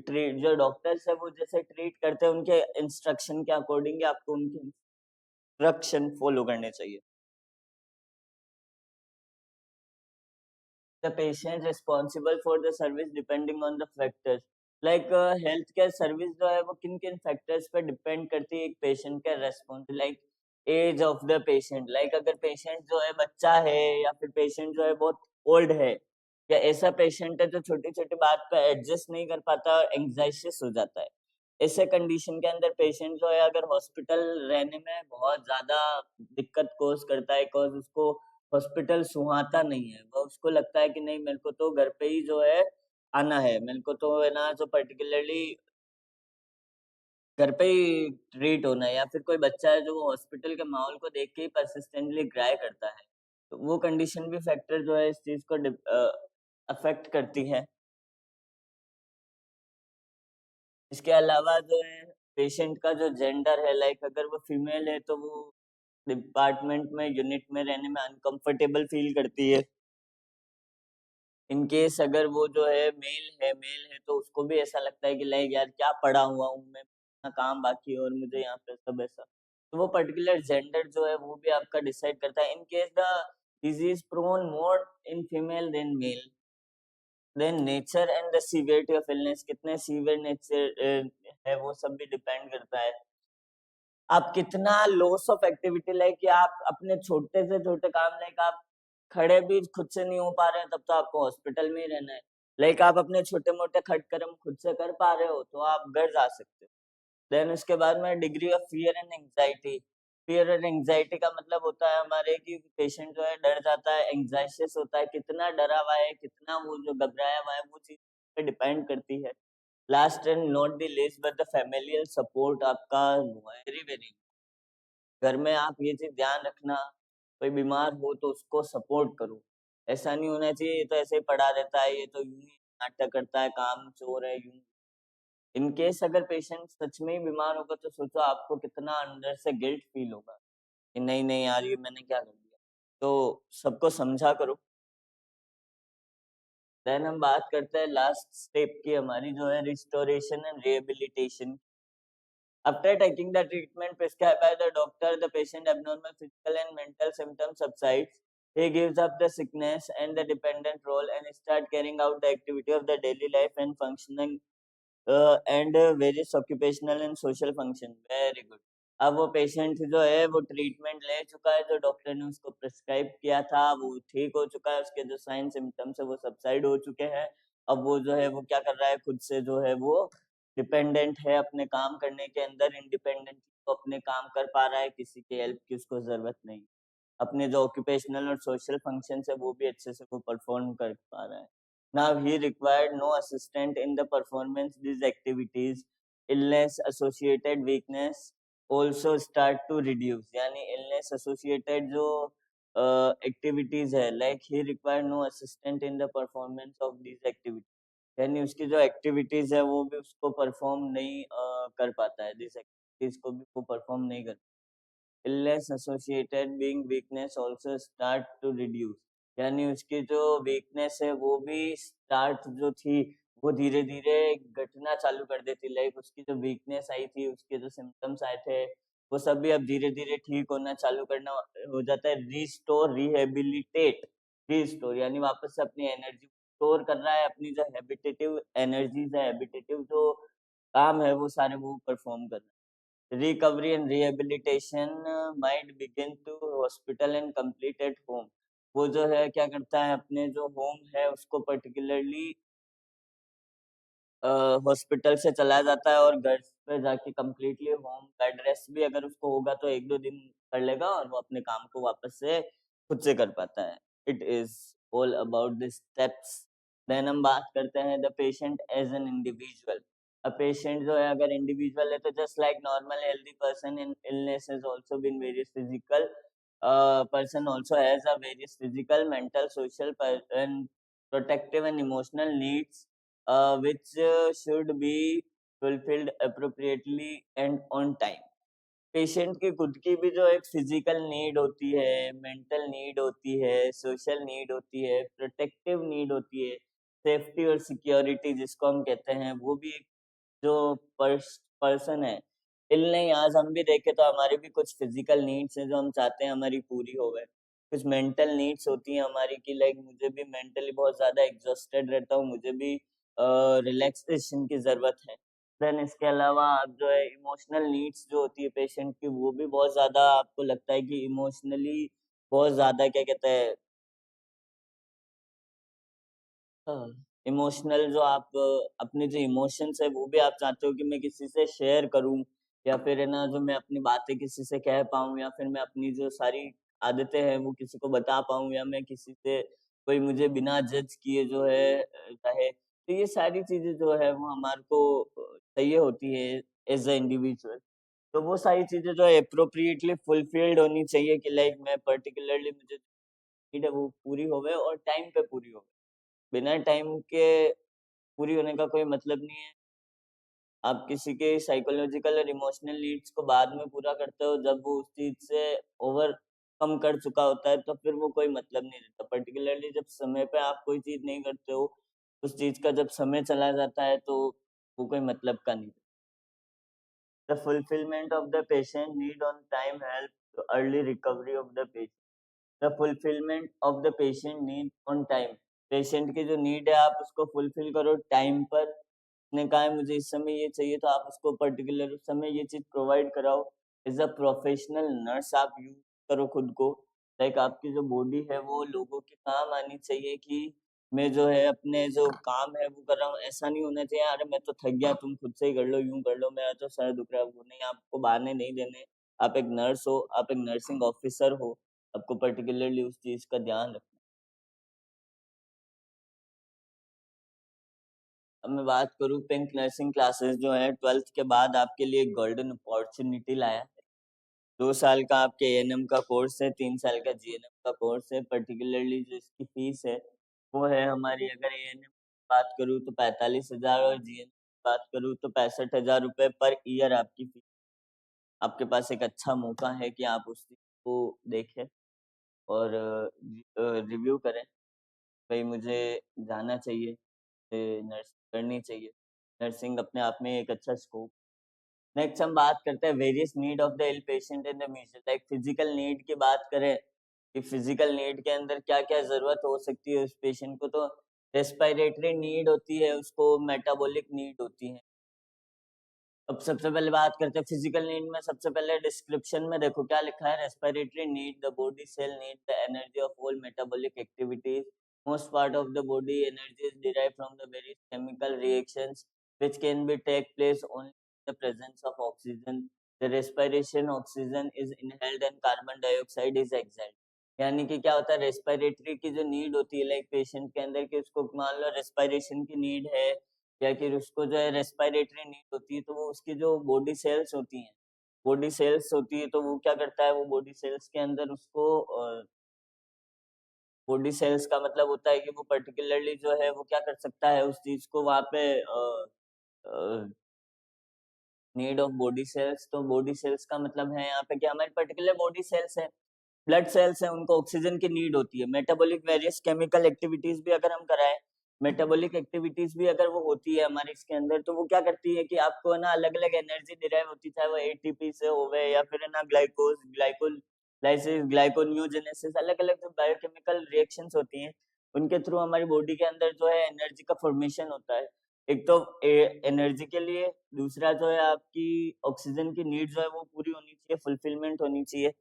ट्रीट जो डॉक्टर्स है वो जैसे ट्रीट करते हैं उनके इंस्ट्रक्शन के अकॉर्डिंग आपको उनके इंस्ट्रक्शन फॉलो करने चाहिए। the patient responsible for the service depending on the factors, like health care service जो है वो किन किन फैक्टर्स पे डिपेंड करती है एक पेशेंट के response, like age of the patient, like अगर पेशेंट जो है बच्चा है या फिर पेशेंट जो है बहुत ओल्ड है, या ऐसा पेशेंट है जो छोटी छोटी बात पे एडजस्ट नहीं कर पाता और एंग्जाइशियस हो जाता है, ऐसे कंडीशन के अंदर पेशेंट जो है अगर हॉस्पिटल रहने में बहुत ज्यादा दिक्कत कोस करता है, बिकॉज उसको हॉस्पिटल सुहाता नहीं है, वो उसको लगता है कि नहीं मेरे को तो घर पे ही जो है आना है, मेरे को तो है ना जो पर्टिकुलरली घर पे ही ट्रीट होना है, या फिर कोई बच्चा है जो हॉस्पिटल के माहौल को देख के ही परसिस्टेंटली क्राई करता है, तो वो कंडीशन भी फैक्टर जो है इस चीज को अफेक्ट करती है। इसके अलावा जो है पेशेंट का जो जेंडर है, लाइक अगर वो फीमेल है तो वो डिपार्टमेंट में यूनिट में रहने में अनकंफर्टेबल फील करती है। इन केस अगर वो जो है मेल है तो उसको भी ऐसा लगता है कि लाइक यार क्या पढ़ा हुआ हूँ मैं, अपना काम बाकी है और मुझे यहाँ पे सब ऐसा, तो वो पर्टिकुलर जेंडर जो है वो भी आपका डिसाइड करता है। In case the disease prone more in female than male, then nature and the severity of illness, कितने सीवियर नेचर है वो सब भी डिपेंड करता है। आप कितना लॉस ऑफ एक्टिविटी, लाइक कि आप अपने छोटे से छोटे काम, लाइक आप खड़े भी खुद से नहीं हो पा रहे हैं तब तो आपको हॉस्पिटल में ही रहना है, लाइक आप अपने छोटे मोटे खट कर्म खुद से कर पा रहे हो तो आप घर जा सकते हो। देन उसके बाद में degree of fear and anxiety, fear और एंजाइटी का मतलब होता है हमारे कि पेशेंट जो है डर जाता है, एंग्जाइशियस होता है, कितना डरा हुआ है, कितना वो जो घबराया हुआ है, वो चीज पे डिपेंड करती है। Last and not the least but the familial support आपका वेरी वेरी, घर में आप ये चीज ध्यान रखना, कोई बीमार हो तो उसको सपोर्ट करो। ऐसा नहीं होना चाहिए ये तो ऐसे ही पड़ा रहता है, ये तो यूं ही नाटक करता है, काम चोर है, यूं। इन केस अगर पेशेंट सच में ही बीमार होगा तो सोचो आपको कितना अंदर से गिल्ट फील होगा कि नहीं नहीं यार ये मैंने क्या कर दिया। तो सबको समझा करो। देन हम बात करते हैं लास्ट स्टेप की, हमारी जो है restoration and rehabilitation. After taking the treatment prescribed by the doctor, the patient abnormal physical and mental symptoms subsides. He gives up the sickness and the dependent role and start carrying out the activity of the daily life and functioning and various occupational and social function. Very good. अब वो patient जो है वो treatment ले चुका है, जो doctor ने उसको प्रिस्क्राइब किया था वो ठीक हो चुका है, उसके जो साइन सिम्टम्स है वो सबसाइड हो चुके हैं। अब वो जो है वो क्या कर रहा है, खुद से जो है वो डिपेंडेंट है अपने काम करने के अंदर, इंडिपेंडेंट तो अपने काम कर पा रहा है, किसी की हेल्प की उसको जरूरत नहीं। अपने जो ऑक्यूपेशनल और सोशल फंक्शन है वो भी अच्छे से वो परफॉर्म कर पा रहा है। Now he required no assistant in the performance these activities. Illness associated weakness also start to reduce. यानी illness associated जो activities है, like he required no assistant in the performance of these activities. यानी उसकी जो activities है वो भी उसको परफॉर्म नहीं कर पाता है, जिस एक्टिविटीज को भी वो परफॉर्म नहीं कर। Illness associated being weakness also start to reduce. यानी उसकी जो वीकनेस है वो भी स्टार्ट जो थी वो धीरे धीरे घटना चालू कर देती। लाइक उसकी जो वीकनेस आई थी, उसके जो सिम्टम्स आए थे वो सब भी अब धीरे धीरे ठीक होना चालू करना हो जाता है। रीस्टोर रिहेबिलिटेट, रीस्टोर यानी वापस से अपनी एनर्जी स्टोर कर रहा है, अपनी जो हैबिटेटिव एनर्जीज है, हैबिटेटिव जो काम है वो सारे वो परफॉर्म कर रहा है। Recovery and rehabilitation might begin to hospital and complete at home. वो जो है क्या करता है, अपने जो होम है उसको पर्टिकुलरली हॉस्पिटल से चला जाता है और घर पे जाके कंप्लीटली होम बेड रेस्ट भी अगर उसको होगा तो 1-2 दिन कर लेगा और वो अपने काम को वापस से खुद से कर पाता है। It is all about the steps. Then हम बात करते हैं the patient as an individual. A patient जो है अगर इंडिविजुअल है तो just like normal healthy person in illness has also been various physical person also has a various physical, mental, social, and protective and emotional needs which should be fulfilled appropriately and on time. Patient की खुद की भी जो एक physical need होती है, mental need होती है, सोशल नीड होती है, प्रोटेक्टिव नीड होती है, सेफ्टी और सिक्योरिटी जिसको हम कहते हैं, वो भी एक जो पर्सन है। इल नहीं, आज हम भी देखें तो हमारी भी कुछ फिजिकल नीड्स हैं जो हम चाहते हैं हमारी पूरी हो गए। कुछ मेंटल नीड्स होती हैं हमारी की, लाइक मुझे भी मेंटली बहुत ज्यादा एग्जॉस्टेड रहता हूँ, मुझे भी रिलैक्सेशन की जरूरत है। देन इसके अलावा आप जो है इमोशनल नीड्स जो होती है पेशेंट की, वो भी बहुत ज्यादा आपको लगता है कि इमोशनली बहुत ज्यादा क्या कहते हैं, हाँ, इमोशनल जो आप अपने जो इमोशंस है वो भी आप चाहते हो कि मैं किसी से शेयर करूं, या फिर है ना जो मैं अपनी बातें किसी से कह पाऊं, या फिर मैं अपनी जो सारी आदतें हैं वो किसी को बता पाऊं, या मैं किसी से कोई मुझे बिना जज किए जो है कहे। तो ये सारी चीजें जो है वो हमारे को चाहिए होती है एज अ इंडिविजुअल। तो वो सारी चीजें जो है अप्रोप्रिएटली फुलफिल्ड होनी चाहिए कि लाइक मैं पर्टिकुलरली मुझे नीड है वो पूरी होवे और टाइम पे पूरी होवे। बिना टाइम के पूरी होने का कोई मतलब नहीं है। आप किसी के साइकोलॉजिकल और इमोशनल नीड्स को बाद में पूरा करते हो जब वो उस चीज से ओवरकम कर चुका होता है, तो फिर वो कोई मतलब नहीं रहता। पर्टिकुलरली जब समय पे आप कोई चीज नहीं करते हो, उस चीज का जब समय चला जाता है तो वो कोई मतलब का नहीं। The fulfilment of the patient need on time help too early recovery of the patient. The fulfilment of the patient need on time. Patient की जो नीड है आप उसको फुलफिल करो टाइम पर। उसने कहा है मुझे इस समय ये चाहिए तो आप उसको पर्टिकुलर उस समय ये चीज प्रोवाइड कराओ। एज अ प्रोफेशनल नर्स आप यूज करो खुद को। लाइक आपकी जो बॉडी है वो लोगों के काम आनी चाहिए कि मैं जो है अपने जो काम है वो कर रहा हूँ। ऐसा नहीं होना चाहिए अरे मैं तो थक गया तुम खुद से ही कर लो, यूं कर लो, मेरा तो सर दुख रहा है, वो नहीं, आपको बहाने नहीं देने। आप एक नर्स हो, आप एक नर्सिंग ऑफिसर हो, आपको पर्टिकुलरली उस चीज का ध्यान रखना। अब मैं बात करूँ, पिंक नर्सिंग क्लासेस जो है 12th के बाद आपके लिए एक गोल्डन अपॉर्चुनिटी लाया है। 2 साल का आपके एएनएम का कोर्स है, 3 साल का जीएनएम का कोर्स है। पर्टिकुलरली जो इसकी फीस है वो है हमारी, अगर एएनएम की बात करूँ तो 45,000 और जीएनएम की बात करूँ तो 65,000 रुपये पर ईयर आपकी फीस। आपके पास एक अच्छा मौका है कि आप उस चीज को देखें और रिव्यू करें, भाई मुझे जाना चाहिए, नर्सिंग करनी चाहिए। नर्सिंग अपने आप में एक अच्छा स्कोप। नेक्स्ट हम बात करते हैं various need of the ill patient in the mutual, like physical need की बात करें कि फिजिकल नीड के अंदर क्या क्या जरूरत हो सकती है उस पेशेंट को, तो रेस्पिरेटरी नीड होती है उसको, मेटाबॉलिक नीड होती है। अब सबसे पहले बात करते हैं फिजिकल नीड में। सबसे पहले डिस्क्रिप्शन में देखो क्या लिखा है, respiratory need, the body cell need the energy of all metabolic activities, most part of the body energy is derived from the various chemical reactions which can be take place only in the presence of oxygen. The respiration oxygen is inhaled and carbon dioxide is exhaled. यानी कि क्या होता है, respiratory की जो need होती है like patient के अंदर कि उसको मान लो रेस्पिरेशन की नीड है या फिर उसको जो है रेस्पिरेटरी नीड होती है, तो वो उसकी जो बॉडी सेल्स होती हैं, बॉडी सेल्स होती है तो वो क्या करता है, वो बॉडी सेल्स के अंदर उसको बॉडी सेल्स का मतलब होता है कि वो पर्टिकुलरली जो है वो क्या कर सकता है, उस चीज को वहाँ पे नीड ऑफ बॉडी सेल्स, तो बॉडी सेल्स का मतलब है यहाँ पे कि हमारी पर्टिकुलर बॉडी सेल्स है, ब्लड सेल्स है, उनको ऑक्सीजन की नीड होती है। मेटाबॉलिक वेरियस केमिकल एक्टिविटीज भी अगर हम कराएं, मेटाबॉलिक एक्टिविटीज भी अगर वो होती है हमारे इसके अंदर, तो वो क्या करती है कि आपको ना अलग अलग एनर्जी डिराइव होती है, चाहे वो एटीपी से होवे या फिर है ना ग्लाइकोज ग्लाइकोल लाइसिस ग्लाइकोन्यूजेनेसिस, अलग अलग जो बायोकेमिकल रिएक्शंस होती हैं उनके थ्रू हमारी बॉडी के अंदर जो है एनर्जी का फॉर्मेशन होता है। एक तो एनर्जी के लिए, दूसरा जो है आपकी ऑक्सीजन की नीड जो है वो पूरी होनी चाहिए, फुलफिलमेंट होनी चाहिए।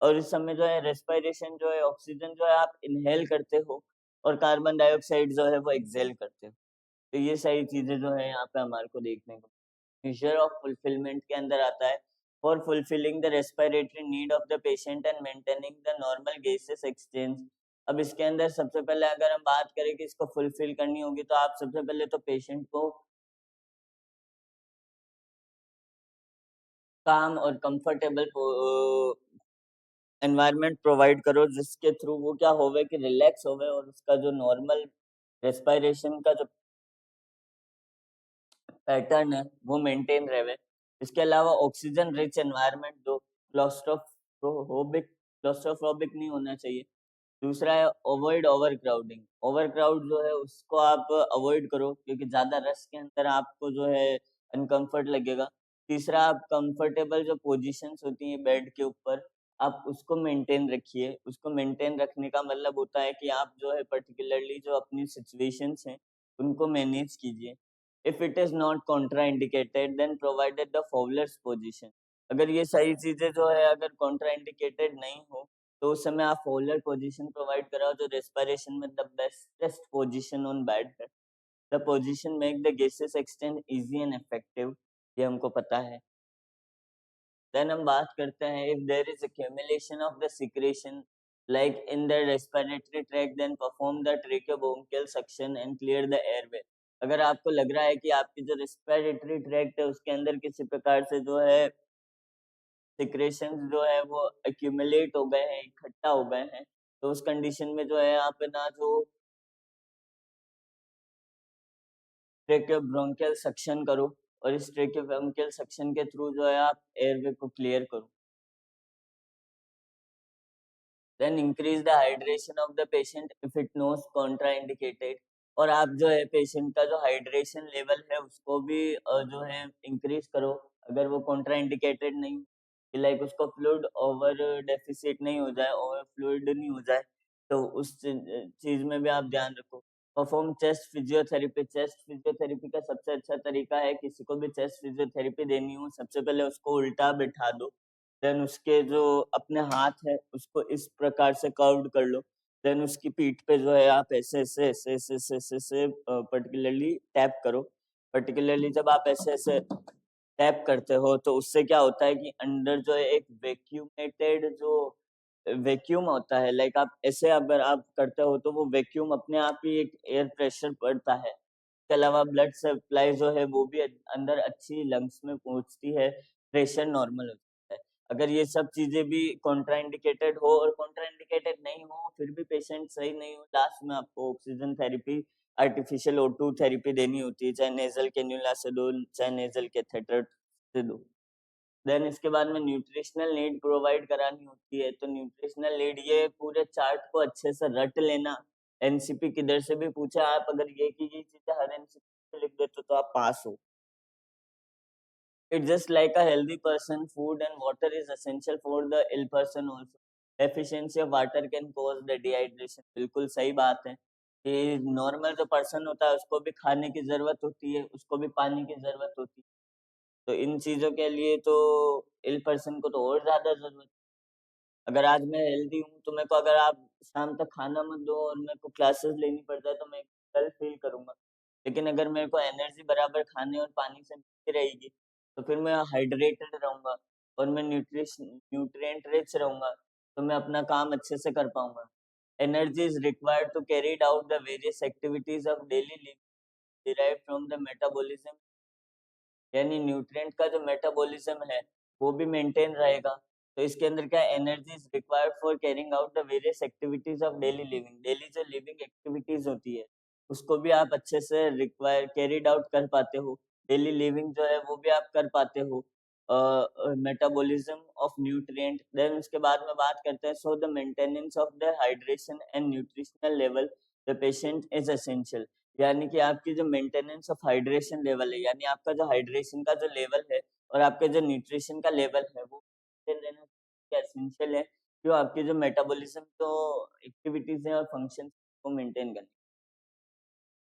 और इस समय जो है रेस्पिरेशन जो है, ऑक्सीजन जो है आप इनहेल करते हो और कार्बन डाइऑक्साइड जो है वो एक्सहेल करते हो। तो ये सारी चीजें जो है यहाँ पे हमारे को देखने को, measure ऑफ फुलफिलमेंट के अंदर आता है, for fulfilling the respiratory need of the patient and maintaining the normal gases exchange. अब इसके अंदर सबसे पहले अगर हम बात करें कि इसको फुलफिल करनी होगी, तो आप सबसे पहले तो पेशेंट को काम और कंफर्टेबल एनवायरनमेंट प्रोवाइड करो, जिसके थ्रू वो क्या होवे कि रिलैक्स होवे और उसका जो नॉर्मल रेस्पिरेशन का जो पैटर्न है वो मेंटेन रहे। इसके अलावा ऑक्सीजन रिच एनवायरनमेंट दो, क्लॉस्ट्रोफोबिक नहीं होना चाहिए। दूसरा है avoid over crowding, over crowd जो है उसको आप अवॉइड करो क्योंकि ज्यादा रश के अंदर आपको जो है अनकंफर्ट लगेगा। तीसरा, आप कंफर्टेबल जो पोजीशंस होती हैं बेड के ऊपर, आप उसको मेंटेन रखिए। उसको मेंटेन रखने का मतलब होता है कि आप जो है पर्टिकुलरली जो अपनी सिचुएशंस हैं उनको मैनेज कीजिए। If it is not contraindicated then provided the Fowler's position. अगर ये सारी चीजें जो है अगर कॉन्ट्रा इंडिकेटेड नहीं हो, तो उस समय आप फॉलोअर पोजीशन प्रोवाइड कराओ जो रेस्पिरेशन में the bestest position on bed है। The position make the gases exchange easy and effective, ये हमको पता है। देन हम बात करते हैं, if there is accumulation of the secretion like in the respiratory tract then perform the tracheobronchial suction and clear the airway। अगर आपको लग रहा है कि आपकी जो रेस्पिरेटरी ट्रैक्ट है उसके अंदर किसी प्रकार से जो है सिक्रेशंस जो है वो एक्यूमुलेट हो गए हैं, इकट्ठा हो गए हैं, तो उस कंडीशन में जो है आप ना जो ट्रेकियोब्रोंकियल सक्शन करो और इस ट्रेकियोब्रोंकियल सक्शन के थ्रू जो है आप एयरवे को क्लियर करो। Then increase the hydration of the patient if it knows contraindicated. और आप जो है पेशेंट का जो हाइड्रेशन लेवल है उसको भी जो है इंक्रीज करो अगर वो कॉन्ट्राइंडिकेटेड नहीं, लाइक उसको फ्लूइड ओवर डेफिसिट नहीं हो जाए, ओवर फ्लूइड नहीं हो जाए, तो उस चीज में भी आप ध्यान रखो। Perform chest physiotherapy. Chest physiotherapy का सबसे अच्छा तरीका है, किसी को भी चेस्ट फिजियोथेरेपी देनी हो सबसे पहले उसको उल्टा बिठा दो, देन उसके जो अपने हाथ है उसको इस प्रकार से कर्व्ड कर लो, देन उसकी पीठ पे जो है आप ऐसे ऐसे ऐसे ऐसे ऐसे ऐसे ऐसे पर्टिकुलरली टैप करो। पर्टिकुलरली जब आप ऐसे ऐसे टैप करते हो तो उससे क्या होता है कि अंदर जो है एक वैक्यूमेटेड जो वैक्यूम होता है, लाइक आप ऐसे अगर आप करते हो तो वो वैक्यूम अपने आप ही एक एयर प्रेशर पड़ता है। इसके अलावा ब्लड सप्लाई जो है वो भी अंदर अच्छी लंग्स में पहुंचती है, प्रेशर नॉर्मल होता है। अगर ये सब चीजें भी कॉन्ट्राइंडिकेटेड हो और कॉन्ट्राइंडिकेटेड नहीं हो फिर भी पेशेंट सही नहीं हो, लास्ट में आपको oxygen therapy, artificial O2 therapy देनी होती है, चाहे नेजल कैन्युला से दो, चाहे नेजल कैथेटर से दो। देन इसके बाद में न्यूट्रिशनल नीड प्रोवाइड करानी होती है। तो न्यूट्रिशनल नीड ये पूरे चार्ट को अच्छे से रट लेना। एनसीपी किधर से भी पूछा आप अगर ये की ये चीजें हर एनसीपी लिख देते तो आप पास हो। It's just like a healthy person, food and water is essential for the ill person also. Deficiency of water can cause the dehydration. बिल्कुल सही बात है कि नॉर्मल जो पर्सन होता है उसको भी खाने की जरूरत होती है, उसको भी पानी की जरूरत होती है। तो इन चीजों के लिए तो इल पर्सन को तो और ज्यादा जरूरत है। अगर आज मैं हेल्दी हूँ तो मेरे को अगर आप शाम तक खाना मत दो और मेरे को क्लासेस लेनी पड़ जाए तो मैं कल फील करूंगा। लेकिन अगर मेरे को एनर्जी बराबर खाने और पानी से मिलती रहेगी तो फिर मैं हाइड्रेटेड रहूंगा और मैं न्यूट्रिएंट रिच रहूंगा तो मैं अपना काम अच्छे से कर पाऊंगा। Energy is required to carry out the various activities of daily living derive from the metabolism, यानी न्यूट्रिएंट का जो मेटाबॉलिज्म है वो भी मेंटेन रहेगा। तो इसके अंदर क्या energy is required for carrying out the various activities of daily living, daily जो लिविंग एक्टिविटीज होती है उसको भी आप अच्छे से रिक्वायर कैरिड आउट कर पाते हो। डेली लिविंग जो है वो भी आप कर पाते हो। मेटाबॉलिज्म ऑफ न्यूट्रिएंट, देन उसके बाद में बात करते हैं so the maintenance of the hydration and nutritional level the patient is essential, यानी कि आपकी जो मेंटेनेंस ऑफ हाइड्रेशन लेवल है, यानी आपका जो हाइड्रेशन का जो लेवल है और आपके जो न्यूट्रिशन का लेवल है वो maintain रहना एसेंशियल है, जो आपकी जो मेटाबॉलिज्म तो एक्टिविटीज है और फंक्शन को मेंटेन करने।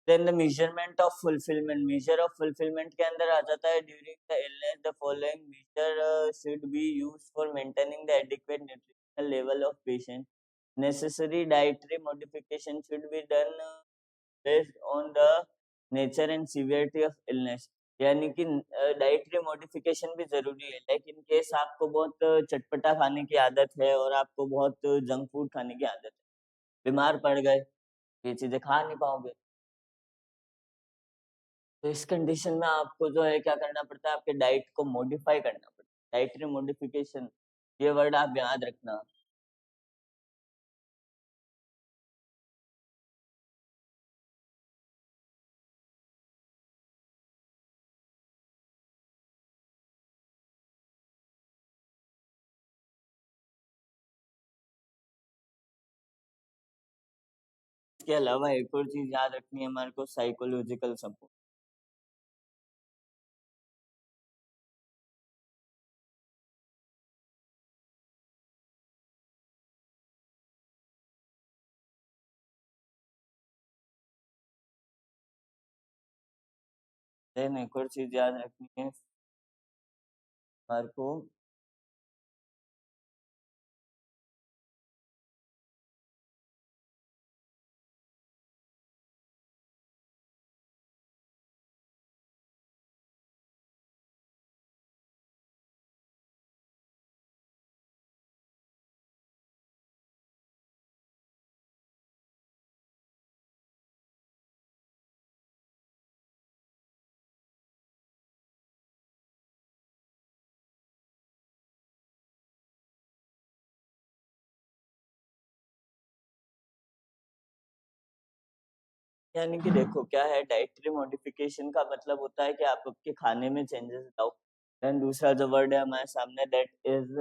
Then the measurement of fulfilment, measure of fulfilment के अंदर आ जाता है during the illness the following measure should be used for maintaining the adequate nutritional level of patient. Necessary dietary modification should be done based on the nature and severity of illness, यानी कि dietary modification भी जरूरी है। Like in case आपको बहुत चटपटा खाने की आदत है और आपको बहुत जंक फूड खाने की आदत है, बीमार पड़ गए, ये चीजें खा नहीं पाओगे। तो इस कंडीशन में आपको जो है क्या करना पड़ता है, आपके डाइट को मॉडिफाई करना पड़ता है, डाइटरी मॉडिफिकेशन, ये वर्ड आप याद रखना। इसके अलावा एक और चीज याद रखनी है हमारे को, साइकोलॉजिकल सपोर्ट। देन एक और चीज याद रखनी है हमारे को, यानी कि देखो क्या है, डाइटरी मॉडिफिकेशन का मतलब होता है कि आप आपके खाने में चेंजेस लाओ। देन दूसरा जो वर्ड है हमारे सामने दैट इज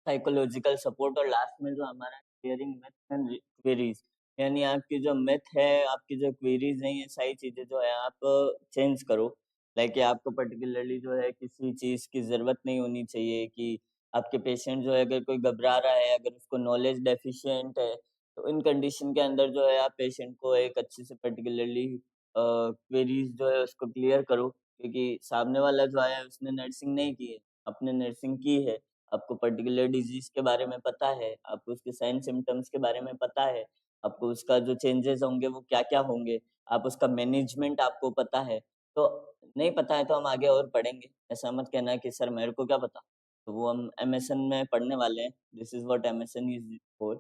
साइकोलॉजिकल सपोर्ट, और लास्ट में जो हमारा क्लियरिंग मिथ एंड क्वेरीज, यानी आपकी जो मिथ है, आपकी जो क्वेरीज हैं, ये सारी चीजें जो है आप चेंज करो। लाइक आपको पर्टिकुलरली जो है किसी चीज की जरूरत नहीं होनी चाहिए कि आपके पेशेंट जो है अगर कोई घबरा रहा है, अगर उसको नॉलेज डेफिशिएंट है, तो इन कंडीशन के अंदर जो है आप पेशेंट को एक अच्छे से पर्टिकुलरली क्वेरीज जो है उसको क्लियर करो, क्योंकि सामने वाला जो आया है उसने नर्सिंग नहीं की है, आपने नर्सिंग की है। आपको पर्टिकुलर डिजीज के बारे में पता है, आपको उसके साइन सिम्टम्स के बारे में पता है, आपको उसका जो चेंजेस होंगे वो क्या-क्या होंगे, आप उसका मैनेजमेंट आपको पता है। तो नहीं पता है तो हम आगे और पढ़ेंगे। ऐसा मत कहना कि सर मेरे को क्या पता? तो वो हम एमएसएन में पढ़ने वाले हैं। This is what MSN is for.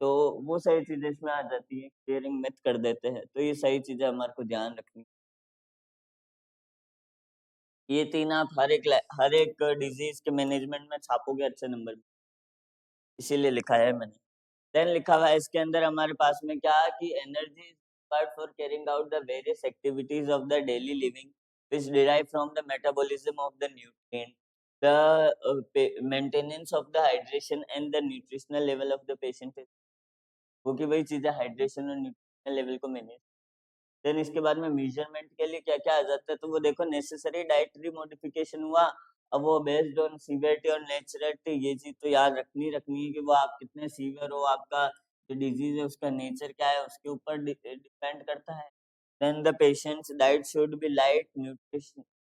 तो वो सारी चीज़ें इसमें आ जाती हैं, क्लियरिंग मिथ कर देते हैं। तो ये सारी चीज़ें हमारे को ध्यान रखनी। ये 3 आप हर एक डिज़ीज़ के मैनेजमेंट में छापोगे अच्छे नंबर, इसीलिए लिखा है मैंने। देन लिखा हुआ है इसके अंदर हमारे पास में क्या कि energy is required for carrying out the various activities of the daily living which derive from the metabolism of the nutrient, the maintenance of the hydration and the nutritional level of the patient is वो की वही चीजें hydration और nutritional level को manage. Then इसके बाद में measurement के लिए क्या-क्या आ जाता है, तो वो देखो नेसेसरी डाइटरी मॉडिफिकेशन हुआ। अब वो बेस्ड ऑन सीवियरिटी और नेचुरलिटी ये चीज़ तो याद रखनी है कि वो आप कितने सीवियर हो, आपका जो डिज़ीज़ है उसका नेचर क्या है, उसके ऊपर डिपेंड करता है। Then the patient's diet should be light,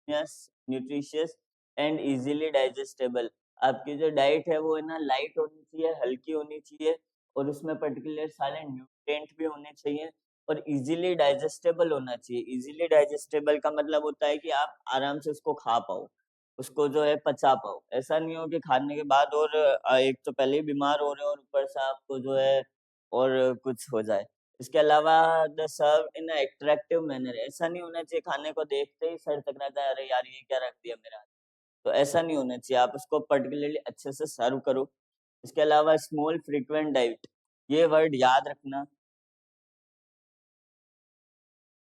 nutritious and easily digestible. आपकी जो डाइट है वो है ना लाइट होनी चाहिए, हल्की होनी चाहिए और उसमें पर्टिकुलर सारे न्यूट्रिएंट भी होने चाहिए। और इजीली डाइजेस्टेबल होना चाहिए। इजीली डाइजेस्टेबल का मतलब होता है कि आप आराम से उसको खा पाओ, उसको जो है पचा पाओ। ऐसा नहीं हो कि खाने के बाद और एक तो पहले ही बीमार हो रहे हो और ऊपर से आपको जो है और कुछ हो जाए। इसके अलावा the serve in a attractive manner, ऐसा नहीं होना चाहिए खाने को देखते ही सर टकरा जाए, अरे यार ये क्या रख दिया मेरा। तो ऐसा नहीं होना चाहिए, आप उसको पर्टिकुलरली अच्छे से सर्व करो। इसके अलावा स्मॉल फ्रीक्वेंट डाइट, ये वर्ड याद रखना।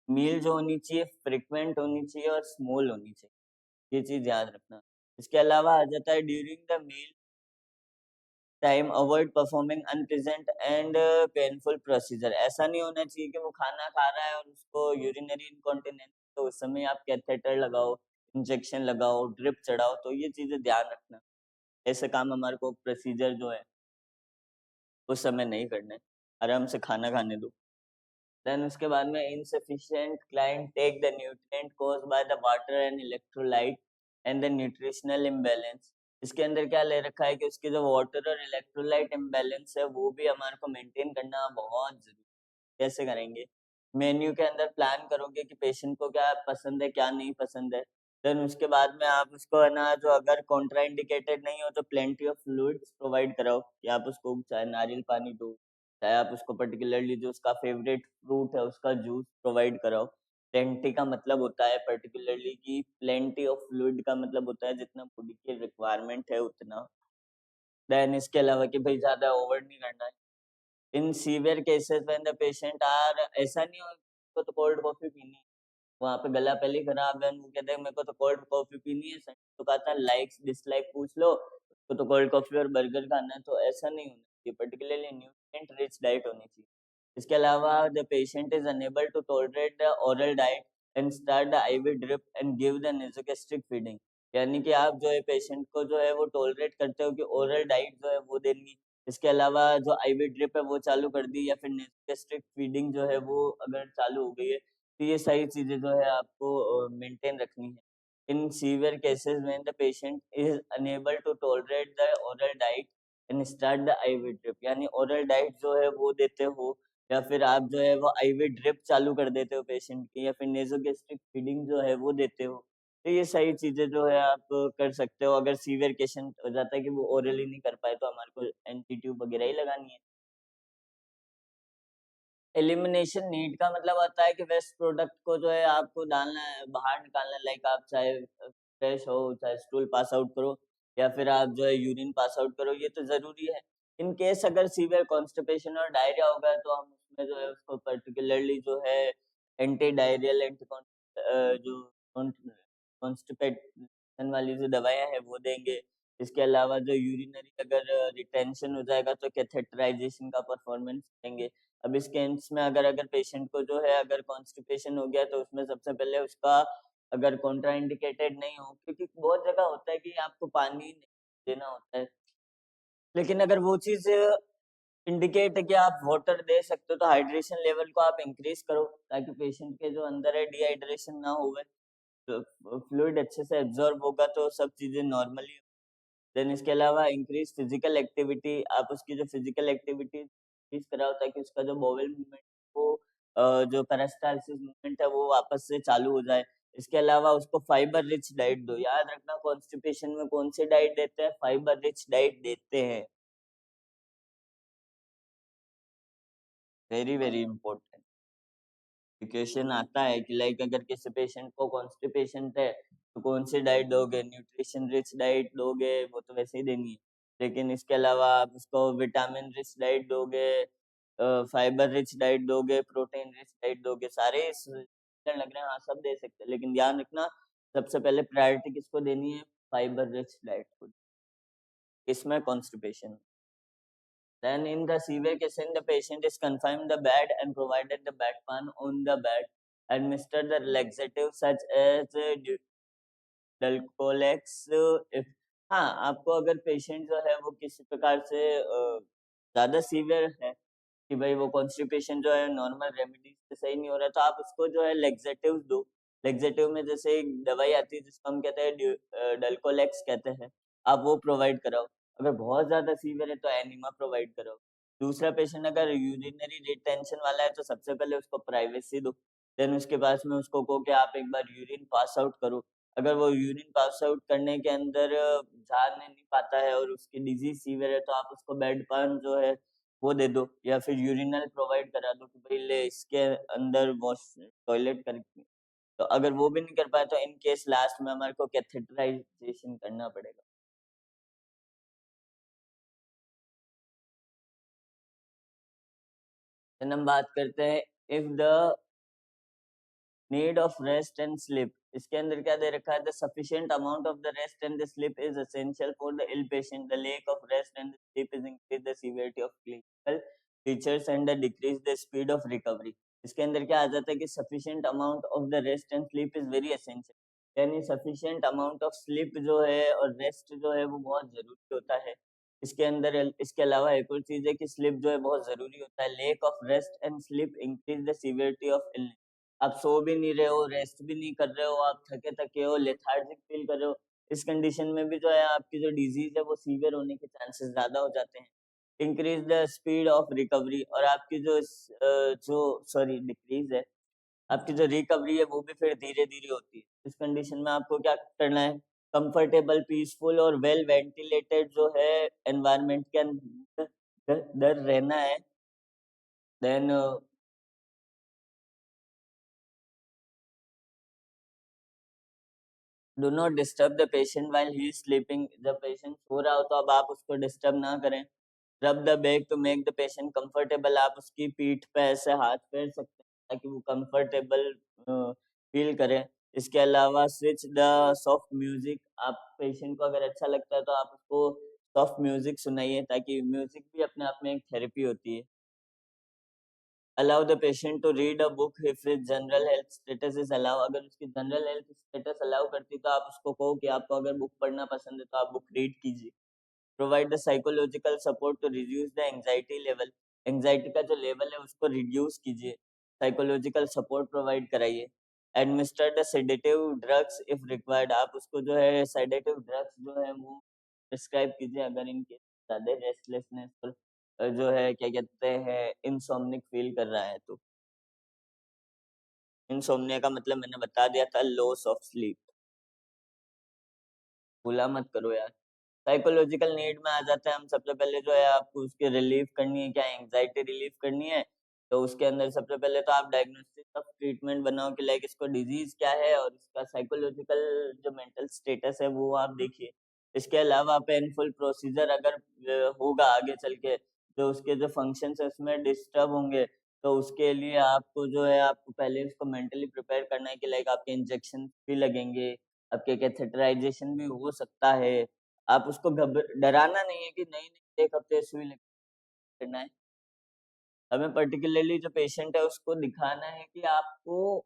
मील जो होनी चाहिए फ्रीक्वेंट होनी चाहिए और स्मॉल होनी चाहिए, ये चीज याद रखना। इसके अलावा आ जाता है during the meal time avoid performing unpleasant and painful procedure. ऐसा नहीं होना चाहिए कि वो खाना खा रहा है और उसको यूरिनरी इनकॉन्टिनेंस, तो उस समय आप कैथेटर लगाओ, इंजेक्शन लगाओ, ड्रिप चढ़ाओ, तो ये चीजें ध्यान रखना। ऐसे काम हमारे को प्रोसीजर जो है उस समय नहीं करने, आराम से खाना खाने दो। देन उसके बाद में insufficient client take the nutrient caused by the water and electrolyte and the nutritional imbalance। इसके अंदर क्या ले रखा है कि उसके जो वाटर और इलेक्ट्रोलाइट इम्बैलेंस है वो भी हमारे को मेंटेन करना बहुत जरूरी है। कैसे करेंगे? मेन्यू के अंदर प्लान करोगे कि पेशेंट को क्या पसंद है क्या नहीं पसंद है। देन उसके बाद में आप उसको है ना जो अगर कॉन्ट्राइंडिकेटेड नहीं हो तो प्लेंटी ऑफ फ्लूइड्स प्रोवाइड कराओ कि आप उसको चाहे नारियल पानी दो, चाहे आप उसको पर्टिकुलरली जो उसका फेवरेट फ्रूट है उसका जूस प्रोवाइड कराओ। प्लेंटी का मतलब होता है पर्टिकुलरली कि प्लेंटी ऑफ फ्लूइड का मतलब होता है जितना बॉडी की रिक्वायरमेंट है उतना। देन इसके अलावा कि भाई ज़्यादा ओवर नहीं करना है। In severe cases when the patient are, ऐसा नहीं हो उसको तो कोल्ड कॉफ़ी पीनी है, वहाँ पे गला पहले ही खराब है, वो कहते हैं मेरे को तो कोल्ड कॉफ़ी पीनी है, सर तो कहता है लाइक्स डिसलाइक पूछ लो, उसको तो कोल्ड कॉफ़ी और बर्गर खाना है, तो ऐसा नहीं होना चाहिए, पर्टिकुलरली न्यूट्रिएंट रिच डाइट होनी चाहिए। इसके अलावा the patient is unable to tolerate the oral diet and start the IV drip and give the nasogastric feeding. यानी कि आप जो है पेशेंट को जो है वो टॉलरेट करते हो कि ओरल डाइट जो है वो देनी। इसके अलावा जो आईवी ड्रिप है वो चालू कर दी या फिर नेसोगैस्ट्रिक फीडिंग जो है वो अगर चालू हो गई है, तो ये सारी चीज़ें जो है आपको मेंटेन रखनी है। In severe cases when the patient is unable to tolerate the oral diet and start the IV drip, यानी ओरल डाइट जो है वो देते हो या फिर आप जो है वो आईवी ड्रिप चालू कर देते हो पेशेंट की, या फिर नेज़ोगैस्ट्रिक फीडिंग जो है वो देते हो। तो ये सारी चीज़ें जो है आप कर सकते हो। अगर सीवियर पेशेंट हो जाता है कि वो ओरली नहीं कर पाए तो हमारे को एंटी ट्यूब वगैरह ही लगानी है। एलिमिनेशन नीड का मतलब होता है कि वेस्ट प्रोडक्ट को जो है आपको डालना है, बाहर निकालना है। लाइक आप चाहे फ्रेश हो, चाहे स्टूल पास आउट करो या फिर आप जो है यूरिन पास आउट करो, ये तो ज़रूरी है। इन केस अगर सीवियर कॉन्स्टिपेशन और डायरिया हो गया तो हम उसमें जो है उसको पर्टिकुलरली जो है एंटी डायरियल जो कॉन्स्टिपेशन वाली जो दवाइयाँ हैं वो देंगे। इसके अलावा जो यूरिनरी अगर रिटेंशन हो जाएगा तो कैथेटराइज़ेशन का परफॉर्मेंस देंगे। अब इस केस में अगर अगर पेशेंट को जो है अगर कॉन्स्टिपेशन हो गया तो उसमें सबसे पहले उसका अगर कॉन्ट्राइंडिकेटेड नहीं हो, क्योंकि बहुत जगह होता है कि आपको पानी नहीं देना होता है, लेकिन अगर वो चीज़ इंडिकेट है कि आप वाटर दे सकते हो तो हाइड्रेशन लेवल को आप इंक्रीज करो ताकि पेशेंट के जो अंदर है डिहाइड्रेशन ना होवे, तो फ्लूइड अच्छे से एब्जॉर्ब होगा तो सब चीज़ें नॉर्मली। देन इसके अलावा इंक्रीज फिजिकल एक्टिविटी, आप उसकी जो फिजिकल एक्टिविटी इंक्रीज कराओ ताकि उसका जो बोवेल मूवमेंट वो जो पेरिस्टालसिस मूवमेंट है वो वापस से चालू हो जाए। इसके अलावा उसको फाइबर रिच डाइट दो। याद रखना कॉन्स्टिपेशन में कौन सी डाइट देते हैं, फाइबर रिच डाइट देते हैं। Very very important. क्वेश्चन आता है कि लाइक अगर किसी पेशेंट को कॉन्स्टिपेशन है तो कौन सी डाइट दोगे, न्यूट्रिशन रिच डाइट दोगे, वो तो वैसे ही देनी है, लेकिन इसके अलावा आप उसको विटामिन रिच डाइट दोगे, फाइबर रिच डाइट दोगे, प्रोटीन रिच डाइट दोगे, सारे लग रहे हैं, हाँ सब दे सकते हैं, लेकिन ध्यान रखना सबसे पहले प्रायोरिटी किसको देनी है, फाइबर रिच डाइट को, इसमें constipation. Then in the severe case, the patient is confined in the bed and provided the bed pan on the bed, administered the laxative such as Dulcolax. If हाँ, आपको अगर patient जो है वो किसी प्रकार से ज़्यादा सीवियर है कि भाई वो कॉन्स्टिपेशन जो है नॉर्मल रेमेडीज से सही नहीं हो रहा, तो आप उसको जो है लेग्जेटिव दो। लेग्जेटिव में जैसे एक दवाई आती है जिसको हम कहते हैं डल्कोलेक्स कहते हैं, आप वो प्रोवाइड कराओ। अगर बहुत ज्यादा सीवियर है तो एनिमा प्रोवाइड कराओ। दूसरा पेशेंट अगर यूरिनरी रिटेंशन वाला है तो सबसे पहले उसको प्राइवेसी दो। देन उसके पास में उसको कहो कि आप एक बार यूरिन पास आउट करो। अगर वो यूरिन पास आउट करने के अंदर जा नहीं पाता है और उसकी डिजीज सीवियर है तो आप उसको बेड पान जो है वो दे दो, या फिर यूरिनल प्रोवाइड करा दो कि भाई ले इसके अंदर वॉश टॉयलेट कर। तो अगर वो भी नहीं कर पाए तो इन केस लास्ट में हमारे को कैथेटराइजेशन करना पड़ेगा। फिर हम बात करते हैं if the need of rest and sleep. इसके अंदर क्या दे रखा है, the sufficient amount of the rest and the sleep is essential for the ill patient. The lack of rest and sleep is increase the severity of clinical features and the decrease the speed of recovery. इसके अंदर क्या आ जाता है कि sufficient amount of the rest and sleep is very essential, यानी sufficient amount of sleep जो है और रेस्ट जो है वो बहुत जरूरी होता है। इसके अंदर इसके अलावा एक और चीज है कि स्लीप जो है बहुत जरूरी होता है। Lake of rest and sleep increase the severity of illness. आप सो भी नहीं रहे हो, रेस्ट भी नहीं कर रहे हो, आप थके थके हो, लेथार्जिक फील कर रहे हो, इस कंडीशन में भी जो है आपकी जो डिजीज है वो सीवियर होने के चांसेस ज्यादा हो जाते हैं। Increase the speed of recovery, और आपकी जो सॉरी डिक्रीज है, आपकी जो रिकवरी है वो भी फिर धीरे धीरे होती है। इस कंडीशन में आपको क्या करना है, कंफर्टेबल, पीसफुल और वेल वेंटिलेटेड जो है एनवायरनमेंट के अंदर रहना है। Then do not disturb the patient while he is sleeping. जब पेशेंट सो रहा हो तो अब आप उसको डिस्टर्ब ना करें। Rub the back to make the patient comfortable. आप उसकी पीठ पे ऐसे हाथ फेर सकते हैं ताकि वो कंफर्टेबल फील करे। इसके अलावा स्विच द सॉफ्ट म्यूजिक। आप पेशेंट को अगर अच्छा लगता है तो आप उसको सॉफ्ट म्यूजिक सुनाइए, ताकि म्यूजिक भी अपने आप में एक थेरेपी होती है। Allow the patient to read a book if his general health status is allow. अगर उसकी जनरल हेल्थ स्टेटस अलाउ करती तो आप उसको कहो कि आपको अगर बुक पढ़ना पसंद है तो आप बुक रीड कीजिए। Provide the psychological support to reduce the anxiety level. Anxiety का जो लेवल है उसको रिड्यूस कीजिए, साइकोलॉजिकल सपोर्ट प्रोवाइड कराइए। Administer the sedative drugs if required. आप उसको जो है सेडेटिव ड्रग्स जो है वो प्रिस्क्राइब कीजिए अगर इनके ज्यादा रेस्टलेसनेस जो है क्या कहते हैं इंसोम्निक फील कर रहा है तो। इंसोम्निया का मतलब मैंने बता दिया था, लॉस ऑफ स्लीप। भूला मत करो यार। साइकोलॉजिकल नीड में आ जाते हैं हम। सबसे पहले जो है आपको उसकी रिलीफ करनी है, क्या एंजाइटी रिलीफ करनी है, तो उसके अंदर सबसे पहले तो आप डायग्नोस्टिक ऑफ ट्रीटमेंट बनाओ कि लाइक इसको डिजीज क्या है और इसका साइकोलॉजिकल जो मेंटल स्टेटस है वो आप देखिए। इसके अलावा पेनफुल प्रोसीजर अगर होगा आगे चल के, जो उसके जो फंक्शंस है उसमें डिस्टर्ब होंगे, तो उसके लिए आपको जो है आपको पहले उसको मेंटली प्रिपेयर करना है कि लाइक आपके इंजेक्शन भी लगेंगे, आपके कैथेटराइजेशन भी हो सकता है। आप उसको डराना नहीं है कि नहीं नहीं 1 हफ्ते सुई करना है। हमें पर्टिकुलरली जो पेशेंट है उसको दिखाना है कि आपको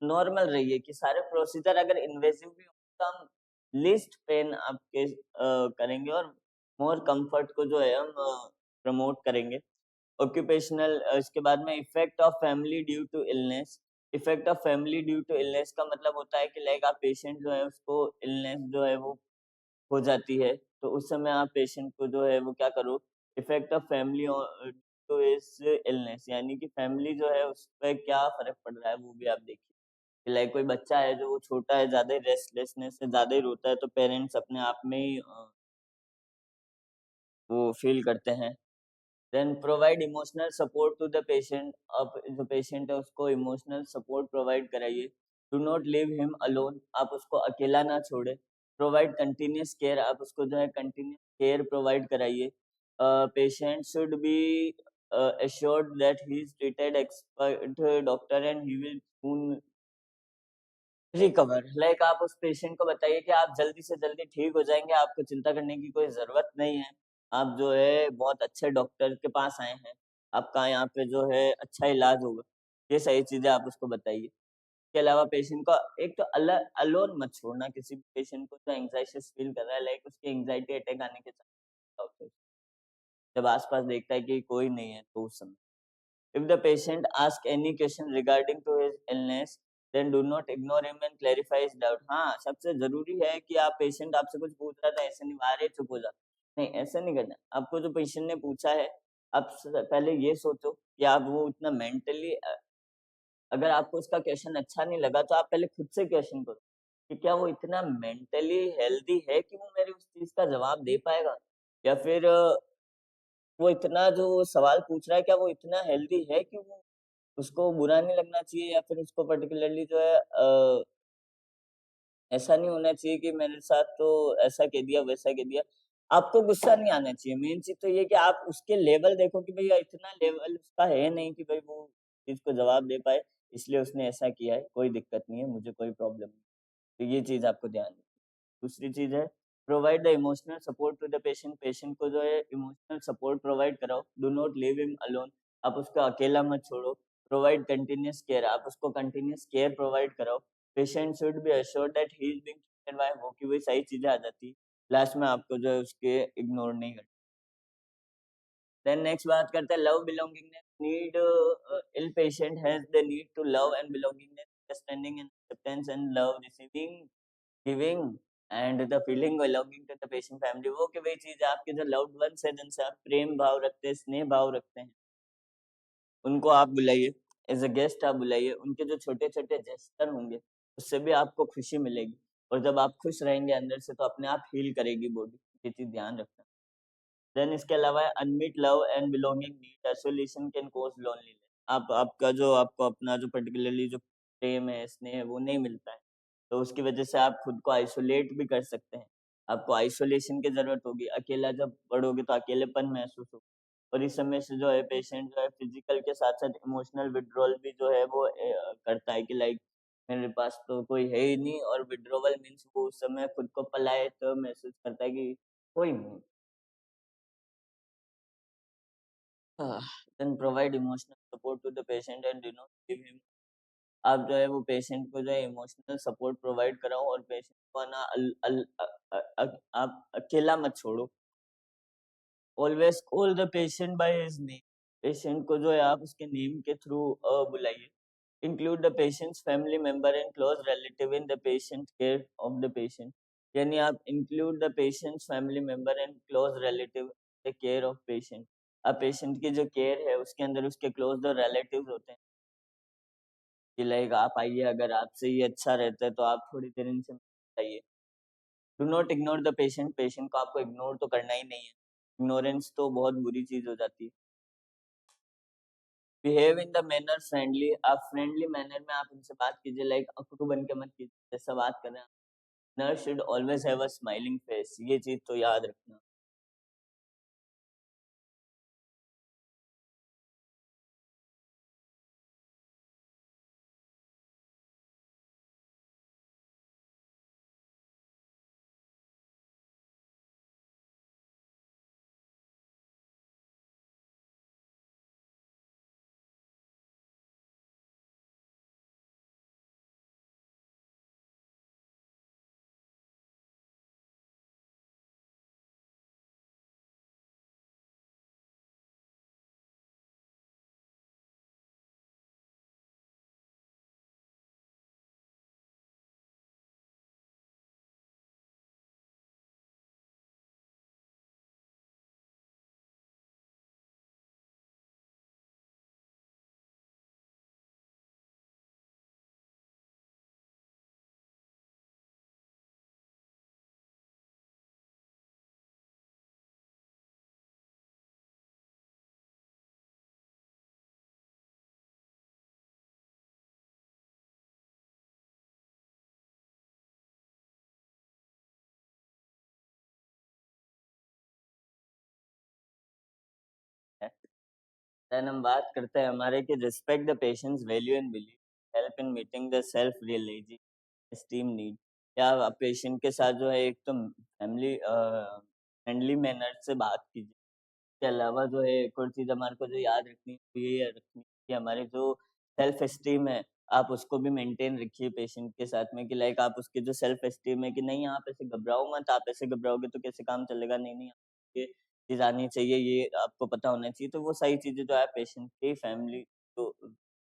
नॉर्मल रहिए, कि सारे प्रोसीजर अगर इन्वेसिव भी हो तो हम लिस्ट पेन आपके करेंगे और मोर कंफर्ट को जो है हम प्रमोट करेंगे। ऑक्यूपेशनल, इसके बाद में effect of family due to illness. Effect of family due to illness का मतलब होता है कि लाइक आप पेशेंट जो है उसको इलनेस जो है वो हो जाती है, तो उस समय आप पेशेंट को जो है वो क्या करो, effect of family to his illness, यानी कि फैमिली जो है उस पर क्या फर्क पड़ रहा है वो भी आप देखिए। लाइक कोई बच्चा है जो वो छोटा है, ज्यादा रेस्टलेसनेस से ज्यादा ही रोता है, तो पेरेंट्स अपने आप में ही वो फील करते हैं। Then provide emotional support to the patient. अब जो पेशेंट है उसको इमोशनल सपोर्ट प्रोवाइड कराइए। Do not leave him alone, आप उसको अकेला ना छोड़े। प्रोवाइड कंटिन्यूस केयर, आप उसको जो है कंटिन्यूस केयर प्रोवाइड कराइए। Patient should be assured that he is treated expert doctor and he will soon recover. Like आप उस पेशेंट को बताइए कि आप जल्दी से जल्दी ठीक हो जाएंगे, आपको चिंता करने की कोई जरूरत नहीं है। आप जो है बहुत अच्छे डॉक्टर के पास आए हैं, आपका यहाँ पे जो है अच्छा इलाज होगा। ये सही चीजें आप उसको बताइए। इसके अलावा पेशेंट को एक तो अलग अलोन मत छोड़ना, किसी भी पेशेंट को जो एंग्जाइटी फील कर रहा है, लाइक उसके एंग्जाइटी अटैक आने के चांस होते हैं। जब आसपास देखता है कि कोई नहीं है तो उस समय if the patient asks any question regarding to his illness, then do not ignore him and clarify his doubt. हाँ, सबसे जरूरी है कि आप पेशेंट आपसे कुछ पूछ रहा था, ऐसे नहीं मारे चुप हो जा, नहीं ऐसा नहीं करना। आपको जो पेशेंट ने पूछा है, आप पहले ये सोचो कि आप वो इतना मेंटली, अगर आपको उसका क्वेश्चन अच्छा नहीं लगा तो आप पहले खुद से क्वेश्चन करो कि क्या वो इतना मेंटली हेल्दी है कि वो मेरी उस चीज का जवाब दे पाएगा, या फिर वो इतना जो सवाल पूछ रहा है क्या वो इतना हेल्दी है कि वो उसको बुरा नहीं लगना चाहिए, या फिर उसको पर्टिकुलरली जो है ऐसा नहीं होना चाहिए कि मेरे साथ तो ऐसा कह दिया वैसा कह दिया। आपको गुस्सा नहीं आना चाहिए। मेन चीज तो ये कि आप उसके लेवल देखो कि भैया इतना लेवल उसका है नहीं कि भाई वो चीज को जवाब दे पाए, इसलिए उसने ऐसा किया है, कोई दिक्कत नहीं है, मुझे कोई प्रॉब्लम नहीं। तो ये चीज आपको ध्यान रखनी है। दूसरी चीज है provide the emotional support to the patient. Patient को जो है इमोशनल सपोर्ट प्रोवाइड कराओ। Do not leave him alone, आप उसको अकेला मत छोड़ो। प्रोवाइड कंटिन्यूस केयर, आप उसको कंटिन्यूस केयर प्रोवाइड कराओ। Patient should be assured that he is being treated by, वो की वही सही चीजें आ जाती है। लास्ट में आपको जो है उसके इग्नोर नहीं करना। देन नेक्स्ट बात करते हैं love belongingness. Need ill patient has the need to love and belongingness, understanding and acceptance and love receiving giving and the feeling belonging to the patient family. वो कि वही चीज आपके जो लव्ड वंस है, जिनसे आप प्रेम भाव रखते हैं, स्नेह भाव रखते हैं, उनको आप बुलाइए। एज अ गेस्ट आप बुलाइए। उनके जो छोटे छोटे जेस्चर होंगे उससे भी आपको खुशी मिलेगी, और जब आप खुश रहेंगे अंदर से तो अपने आप हील करेगी बॉडी। ये चीज ध्यान रखना। देन इसके अलावा unmet love and belonging need, isolation can cause loneliness. आप आपका जो आपको अपना जो पर्टिकुलरली जो प्रेम है, स्नेह है, वो नहीं मिलता है, तो उसकी वजह से आप खुद को आइसोलेट भी कर सकते हैं। आपको आइसोलेशन की जरूरत होगी। अकेला जब पढ़ोगे तो अकेलेपन महसूस होगा, और इस समय से जो है पेशेंट जो है फिजिकल के साथ साथ इमोशनल विड्रॉल भी जो है वो करता है कि लाइक मेरे पास तो कोई है ही नहीं, और विड्रोवल मीन्स वो उस समय खुद को पलाए तो महसूस करता है कि कोई नहीं। Then provide emotional support to the patient and do not give him. आप जो है वो पेशेंट को जो है इमोशनल सपोर्ट प्रोवाइड कराओ, और पेशेंट को ना आप अकेला मत छोड़ो। Always call the patient by his name. Patient को जो है आप उसके नेम के थ्रू बुलाइए। Include the patient's family member and close relative in the patient care of the patient. यानी आप include the patient's family member and close relative the care of patient. अब पेशेंट की जो केयर है उसके अंदर उसके क्लोज जो रिलेटिव्स होते हैं, कि लाइक आप आइए, अगर आपसे ये अच्छा रहता है तो आप थोड़ी देर इनसे बताइए। Do not ignore the patient. Patient को आपको इग्नोर तो करना ही नहीं है, इग्नोरेंस तो बहुत बुरी चीज हो जाती है। Behave in the manner friendly. आप फ्रेंडली मैनर में आप उनसे बात कीजिए, लाइक अकड़ू बन के मत कीजिए, जैसा बात कर रहे हैं। Nurse should always have a smiling face, ये चीज तो याद रखना। है। देन हम बात करते हैं हमारे कि respect the patient's value and believe help in meeting the self realising esteem need. या आप पेशेंट के साथ जो है एक तो फैमिली फ्रेंडली मैनर से बात कीजिए। के अलावा जो है एक और चीज हमारे को जो याद रखनी चाहिए या रखनी कि हमारे जो सेल्फ एस्टीम है आप उसको भी मेंटेन रखिए पेशेंट के साथ में कि लाइक आप उसके जो सेल्फ एस्टीम है कि नहीं आप ऐसे घबराओ मत, आप ऐसे घबराओगे तो कैसे काम चलेगा, नहीं नहीं ये चीज आनी चाहिए, ये आपको पता होना चाहिए। तो वो सारी चीजें जो है पेशेंट की फैमिली तो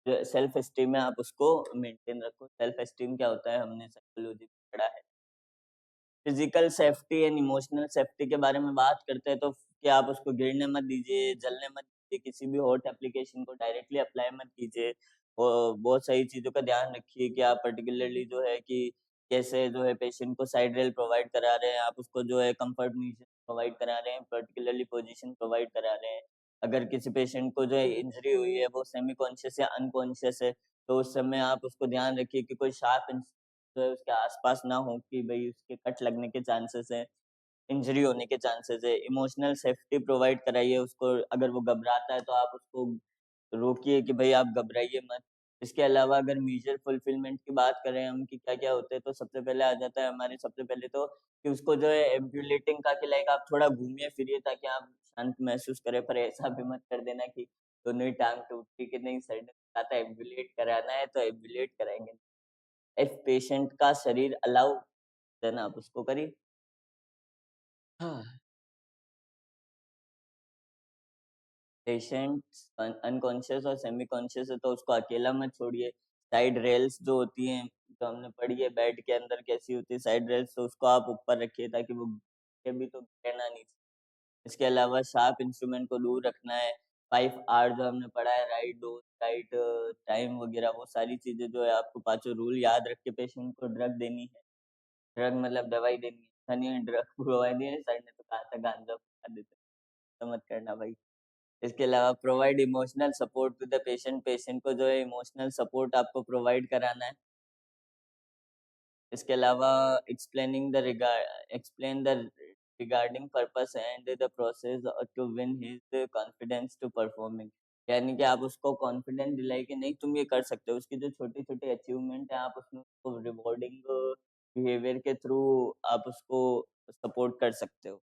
जो सेल्फ एस्टीम है आप उसको मेंटेन रखो। सेल्फ एस्टीम क्या होता है हमने साइकोलॉजी में पढ़ा है। Physical safety and emotional safety के बारे में बात करते हैं तो कि आप उसको गिरने मत दीजिए, जलने मत दीजिए, किसी भी हॉट एप्लीकेशन को डायरेक्टली अप्लाई मत कीजिए। और बहुत सारी चीज़ों का ध्यान रखिए कि आप पर्टिकुलरली जो है कि कैसे जो है पेशेंट को साइड रेल प्रोवाइड करा रहे हैं, आप उसको जो है कंफर्ट म्यूजिक प्रोवाइड करा रहे हैं, पर्टिकुलरली पोजीशन प्रोवाइड करा रहे हैं। अगर किसी पेशेंट को जो है इंजरी हुई है, वो सेमी कॉन्शियस या अनकॉन्शियस है, तो उस समय आप उसको ध्यान रखिए कि कोई शार्प जो है उसके आसपास ना हो कि भाई उसके कट लगने के चांसेस है, इंजरी होने के चांसेस है। इमोशनल सेफ्टी प्रोवाइड कराइए उसको, अगर वो घबराता है तो आप उसको रोकिए कि भाई आप घबराइए मत। इसके अलावा अगर मेजर फुलफिलमेंट की बात करें हम कि क्या-क्या होते हैं, तो सबसे पहले आ जाता है हमारे सबसे पहले तो कि उसको जो है एम्बुलेटिंग का कि लाइक आप थोड़ा घूमिए-फिरिए ताकि आप शांत महसूस करें, पर ऐसा भी मत कर देना कि दोनों ही टाँग टूट गई कि नहीं सर ने कहा था एम्बुलेट कराना है तो एम्बुलेट कराएँगे। इफ पेशेंट का शरीर अलाउ देन आप उसको करिए। हाँ। पेशेंट अनकॉन्शियस और सेमी कॉन्शियस है तो उसको अकेला मत छोड़िए। साइड रेल्स जो होती हैं, जो हमने पढ़ी है बेड के अंदर कैसी होती है साइड रेल्स, तो उसको आप ऊपर रखिए ताकि वो गिरे भी तो गिरे ना नीचे। इसके अलावा शार्प इंस्ट्रूमेंट को दूर रखना है। 5 आर जो हमने पढ़ा है राइट डोज़, राइट टाइम वगैरह वो सारी चीज़ें जो है आपको पाँचों रूल याद रख के पेशेंट को ड्रग देनी है। ड्रग मतलब दवाई देनी है, ऐसा नहीं है ड्रग दवाई दी है सर ने तो कहा था गांजा खा देते, ऐसा मत करना भाई। इसके अलावा provide emotional support to the patient, patient को जो है इमोशनल सपोर्ट आपको प्रोवाइड कराना है। इसके अलावा explaining the explain the regarding purpose and the process to win his confidence to performing. यानी कि आप उसको कॉन्फिडेंस दिलाए कि नहीं तुम ये कर सकते हो। उसकी जो छोटी-छोटी अचीवमेंट है आप उसमें उसको रिवॉर्डिंग बिहेवियर के थ्रू आप उसको सपोर्ट कर सकते हो।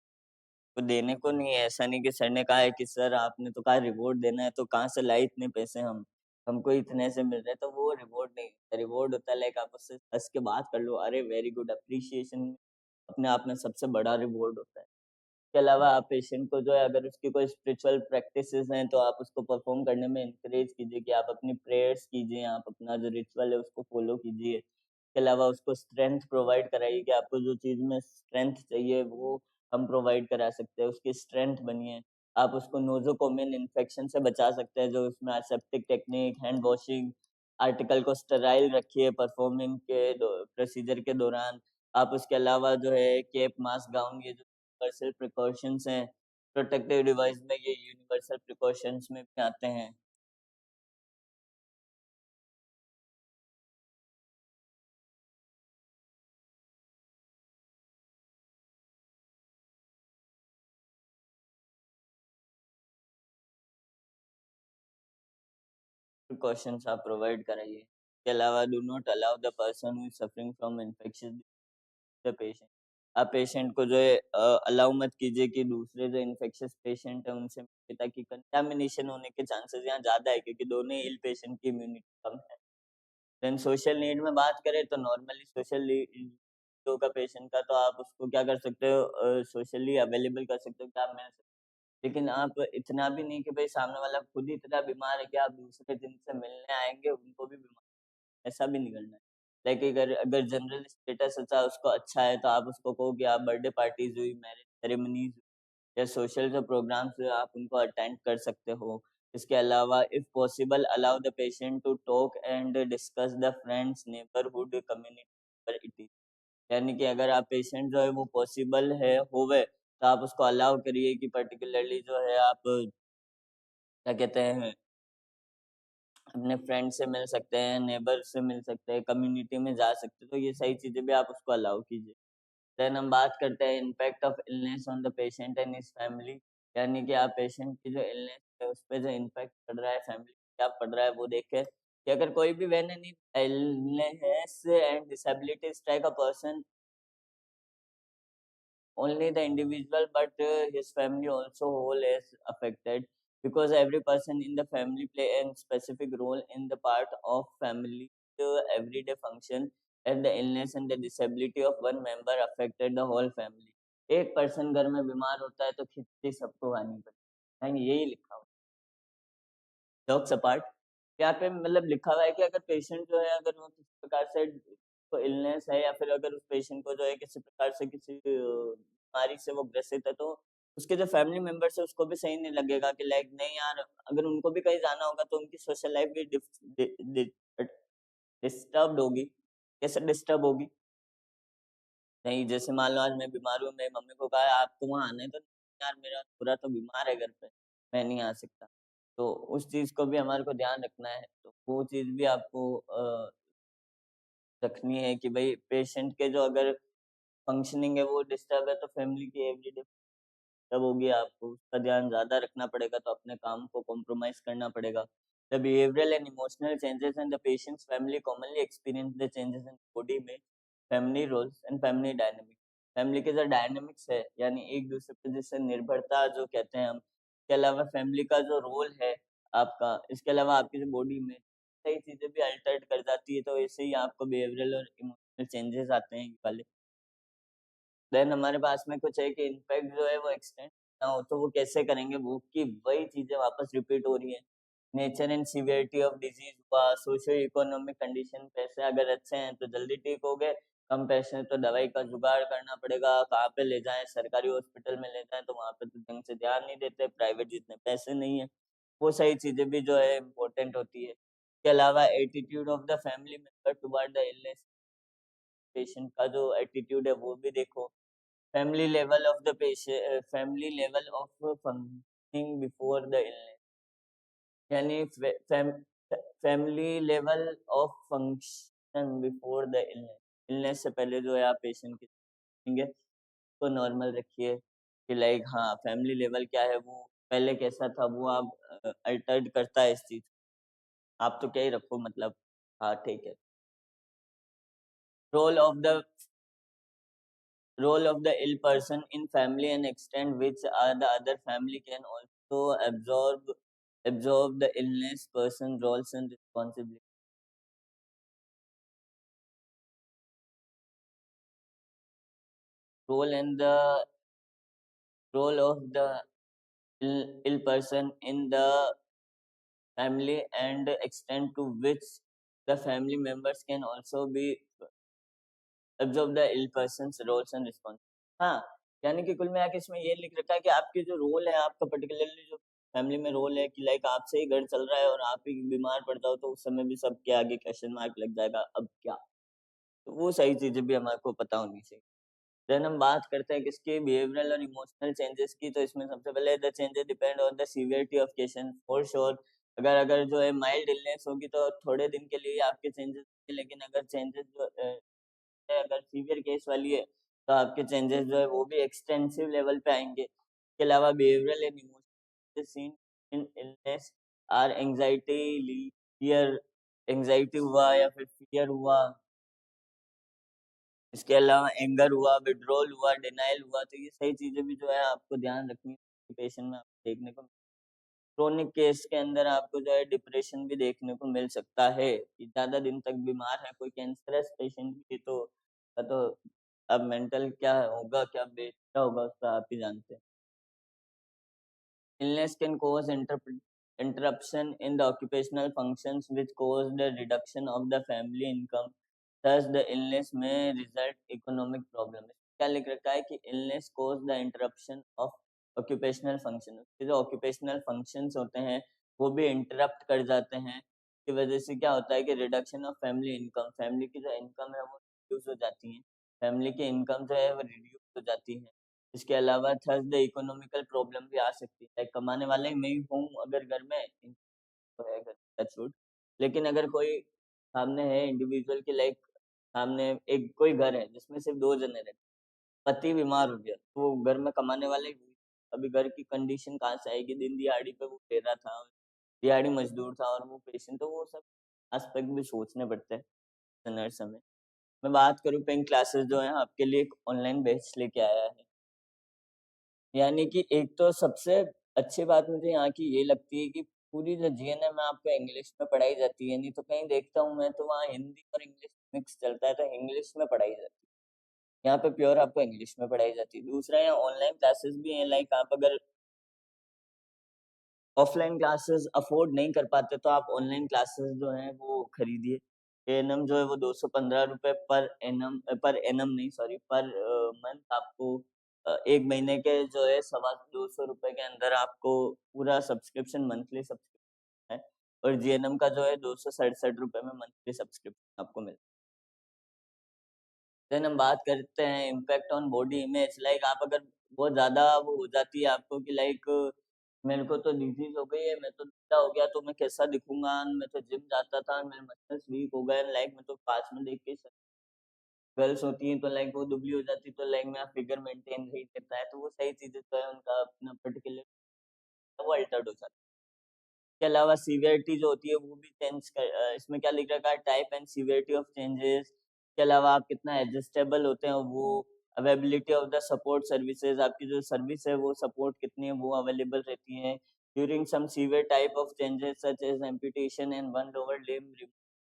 तो देने को नहीं है, ऐसा नहीं कि सर ने कहा है कि सर आपने तो कहा रिवॉर्ड देना है तो कहाँ से लाए इतने पैसे हम, हमको इतने से मिल रहे हैं, तो वो रिवॉर्ड नहीं होता। रिवॉर्ड होता है लाइक आप उससे हँस के बात कर लो, अरे वेरी गुड, अप्रिसिएशन अपने आप में सबसे बड़ा रिवॉर्ड होता है। इसके अलावा आप पेशेंट को जो है अगर उसकी कोई स्पिरिचुअल प्रैक्टिसेस हैं तो आप उसको परफॉर्म करने में इंकरेज कीजिए कि आप अपनी प्रेयर्स कीजिए, आप अपना जो रिचुअल है उसको फॉलो कीजिए। इसके अलावा उसको स्ट्रेंथ प्रोवाइड कराइए कि आपको जो चीज़ में स्ट्रेंथ चाहिए वो हम प्रोवाइड करा सकते हैं, उसकी स्ट्रेंथ बनिए। आप उसको नोज़ोकोमियल इन्फेक्शन से बचा सकते हैं जो उसमें aseptic technique, hand washing, article को स्टेराइल रखिए परफॉर्मिंग के प्रोसीजर के दौरान। आप उसके अलावा जो है कैप, मास्क, गाउन ये जो यूनिवर्सल प्रिकॉशंस हैं, प्रोटेक्टिव डिवाइस में ये यूनिवर्सल प्रिकॉशंस में भी आते हैं। प्रिकॉशंस आप प्रोवाइड कराइए। इसके अलावा do not allow the person who is suffering from infection the patient. आप पेशेंट को जो है अलाउ मत कीजिए कि दूसरे जो इन्फेक्शियस पेशेंट है उनसे मिले ताकि कंटामिनेशन होने के चांसेस यहाँ ज़्यादा है क्योंकि दोनों ही इल पेशेंट की इम्यूनिटी कम है। देन सोशल नीड में बात करें तो नॉर्मली सोशल नीड का पेशेंट का तो आप उसको क्या कर सकते हो, सोशली अवेलेबल कर सकते हो कि आप मिल सकते हो। लेकिन आप इतना भी नहीं कि भाई सामने वाला खुद ही इतना बीमार है कि आप दूसरे जिनसे मिलने आएंगे उनको भी बीमार, ऐसा भी नहीं करना है। लाइक अगर अगर जनरल स्टेटस अच्छा उसको अच्छा है तो आप उसको कहो कि आप बर्थडे पार्टीज हुई, मैरिज सेरेमनीज या सोशल जो प्रोग्राम्स हैं आप उनको अटेंड कर सकते हो। इसके अलावा if possible allow the patient to talk and discuss the friends neighbourhood community पर इट इज। यानी कि अगर आप पेशेंट जो है वो पॉसिबल है होवे तो आप उसको अलाउ करिए कि पर्टिकुलरली जो है आप क्या कहते हैं अपने फ्रेंड से मिल सकते हैं, नेबर से मिल सकते हैं, कम्युनिटी में जा सकते हैं, तो ये सही चीज़ें भी आप उसको अलाउ कीजिए। देन हम बात करते हैं impact of illness on the patient and his family. यानी कि आप पेशेंट की जो इलनेस उस पे जो इम्पैक्ट पड़ रहा है, फैमिली क्या पड़ रहा है, वो देखे कि अगर कोई भी when any illness and disability strike a person, only the individual but his family also whole is affected, because every person in the family play a specific role in the part of family everyday function, and the illness and the disability of one member affected the whole family. एक person घर में बीमार होता है तो खिचड़ी सबको खानी पड़ती है, यही लिखा हुआ जॉक्स अपार्ट। यहाँ पे मतलब लिखा हुआ है कि अगर पेशेंट जो है अगर वो किसी प्रकार से को इलनेस है, या फिर अगर उस पेशेंट को जो है किसी प्रकार से किसी बीमारी से वो ग्रसित है, तो उसके जो फैमिली मेंबर्स है उसको भी सही नहीं लगेगा कि लाइक नहीं यार, अगर उनको भी कहीं जाना होगा तो उनकी सोशल लाइफ भी डिस्टर्ब होगी। कैसे डिस्टर्ब होगी? नहीं, जैसे मान लो आज मैं बीमार हूँ, मेरी मम्मी को कहा आपको वहाँ आना है, तो यार मेरा पूरा तो बीमार है घर पे, मैं नहीं आ सकता। तो उस चीज़ को भी हमारे को ध्यान रखना है, तो वो चीज़ भी आपको रखनी है कि भाई पेशेंट के जो अगर फंक्शनिंग है वो डिस्टर्ब है, तो फैमिली की एवरीडे तब होगी, आपको उसका ध्यान ज़्यादा रखना पड़ेगा, तो अपने काम को कॉम्प्रोमाइज़ करना पड़ेगा। The behavioural and emotional changes in the patient's family commonly experience the changes in body में family roles and family dynamics. Family के जो डायनामिक्स है, यानी एक दूसरे पे जैसे निर्भरता जो कहते हैं हम, इसके अलावा फैमिली का जो रोल है आपका, इसके अलावा आपकी जो बॉडी में कई चीज़ें भी अल्टर्ड कर जाती है, तो ऐसे ही आपको बिहेवियरल और इमोशनल चेंजेस आते हैं ये वाले। देन हमारे पास में कुछ है कि इम्पैक्ट जो है वो एक्सटेंड ना हो, तो वो कैसे करेंगे, वो कि वही चीजें वापस रिपीट हो रही है। Nature and severity of disease हुआ, सोशियो इकोनॉमिक कंडीशन, पैसे अगर अच्छे हैं तो जल्दी ठीक हो गए, कम पैसे हैं तो दवाई का जुगाड़ करना पड़ेगा, कहाँ पे ले जाएं, सरकारी हॉस्पिटल में ले जाएं तो वहाँ पे तो ढंग से ध्यान नहीं देते, प्राइवेट जितने पैसे नहीं है। वो सही चीजें भी जो है इम्पोर्टेंट होती है। इसके अलावा attitude of the family member toward the illness, patient का जो एटीट्यूड है वो भी देखो। family level of the patient, family level of functioning before the illness, यानी family level of function before the illness. Illness से पहले जो है आप पेशेंट की देखेंगे तो नॉर्मल रखिए कि लाइक हाँ फैमिली लेवल क्या है, वो पहले कैसा था वो आप अल्टर्ड करता है इस चीज, आप तो क्या ही रखो मतलब। हाँ ठीक है। Role of the role of the ill person in family and extent which are the other family can also absorb the illness person roles and responsibility. Role and the role of the ill person in the family and extent to which the family members can also be absorb the ill person's roles and responsibility। हाँ, यानी कि कुल मिला के इसमें ये लिख रखा है कि आपके जो रोल है, आपका पर्टिकुलरली जो फैमिली में रोल है कि लाइक आपसे ही घर चल रहा है और आप ही बीमार पड़ जाओ तो उस समय भी सबके आगे क्वेश्चन मार्क लग जाएगा, अब क्या? तो वो सही चीजें भी हमारे को पता होनी चाहिए। देन हम बात करते हैं किसकी, बिहेवियरल और इमोशनल चेंजेस की, तो इसमें सबसे पहले the changes depend on the severity of cases for sure. अगर अगर जो है माइल्ड इलनेस होगी तो थोड़े दिन के लिए आपके चेंजेस, लेकिन अगर चेंजेस जो है अगर सीवियर केस वाली है तो आपके चेंजेस जो है वो भी एक्सटेंसिव लेवल पे आएंगे। इसके अलावा behavioural and emotional seen in illness are anxiety, fear, anxiety हुआ या फिर फियर हुआ, इसके अलावा एंगर हुआ, विड्रॉल हुआ, डिनायल हुआ, तो ये सही चीजें भी जो है आपको ध्यान रखनी है पेशेंट में आपको देखने को। क्रोनिक केस के अंदर आपको जो है डिप्रेशन भी देखने को मिल सकता है कि ज्यादा दिन तक बीमार है कोई कैंसरस पेशेंट भी, तो अब मेंटल क्या होगा, क्या बेचता होगा उसका आप ही जानते हैं। Illness can cause interruption in the occupational functions which cause the reduction of the family income. Thus, the illness may result economic problem. क्या लिख रखा है कि illness cause the interruption of occupational function. जो occupational functions होते हैं वो भी interrupt कर जाते हैं, की वजह से क्या होता है कि reduction of family income, family की जो इनकम है वो रिड्यूस हो जाती है, फैमिली की इनकम जो है वो रिड्यूस हो जाती है। इसके अलावा थर्स द इकोनॉमिकल प्रॉब्लम भी आ सकती है, लाइक कमाने वाले मैं ही हूँ अगर घर में तो है घर टचवुड, लेकिन अगर कोई सामने है इंडिविजुअल की लाइक सामने एक कोई घर है जिसमें सिर्फ 2 जने रहते, पति बीमार हो गया तो वो घर में कमाने वाले ही हुए। अभी घर की कंडीशन कहाँ से आएगी, दिन दिहाड़ी पे वो दे रहा था, दिहाड़ी मजदूर था और वो पेशेंट, तो वो सब एस्पेक्ट भी सोचने पड़ते हैं नर्स हमें। मैं बात करूँ पेइंग क्लासेस जो है आपके लिए एक ऑनलाइन बैच लेके आया है। यानी कि एक तो सबसे अच्छी बात मुझे यहाँ की ये लगती है कि पूरी जो जीएनएम है आपको इंग्लिश में पढ़ाई जाती है, नहीं तो कहीं देखता हूँ मैं तो वहाँ हिंदी और इंग्लिश मिक्स चलता है, तो इंग्लिश में पढ़ाई जाती है। यहाँ पे प्योर आपको इंग्लिश में पढ़ाई जाती है। दूसरा यहाँ ऑनलाइन क्लासेस भी हैं, लाइक आप अगर ऑफलाइन क्लासेस अफोर्ड नहीं कर पाते तो आप ऑनलाइन क्लासेस जो हैं वो खरीदिए। एएनएम जो है वो 215 रुपए पर एनम नहीं, सॉरी, पर मंथ आपको 1 महीने के जो है 250 रुपए के अंदर आपको पूरा सब्सक्रिप्शन, मंथली सब्सक्रिप्शन है। और जीएनएम का जो है 267 रुपए में मंथली सब्सक्रिप्शन आपको मिलता है। देन हम बात करते हैं impact on body image, like आप अगर बहुत ज्यादा वो हो जाती है आपको कि लाइक मेरे को तो डिजीज हो गई है, मैं तो दुबला हो गया, तो मैं कैसा दिखूंगा, मैं तो जिम जाता था, मेरे मसल्स वीक हो गए, लाइक मैं तो पास में देख के, गर्ल्स होती हैं तो लाइक वो दुबली हो जाती है तो लाइक मेरा फिगर मेंटेन नहीं करता है, तो वो सही चीजें जो है उनका अपना पर्टिकुलर वो अल्टर्ड हो जाता है। के अलावा सीवियरिटी जो होती है वो भी इसमें क्या लिख रखा है, type and severity of changes के अलावा आप कितना एडजस्टेबल होते हैं, वो availability of the support services, आपकी जो सर्विस है वो सपोर्ट कितनी है वो अवेलेबल रहती है during some severe type of changes such as amputation and one lower limb,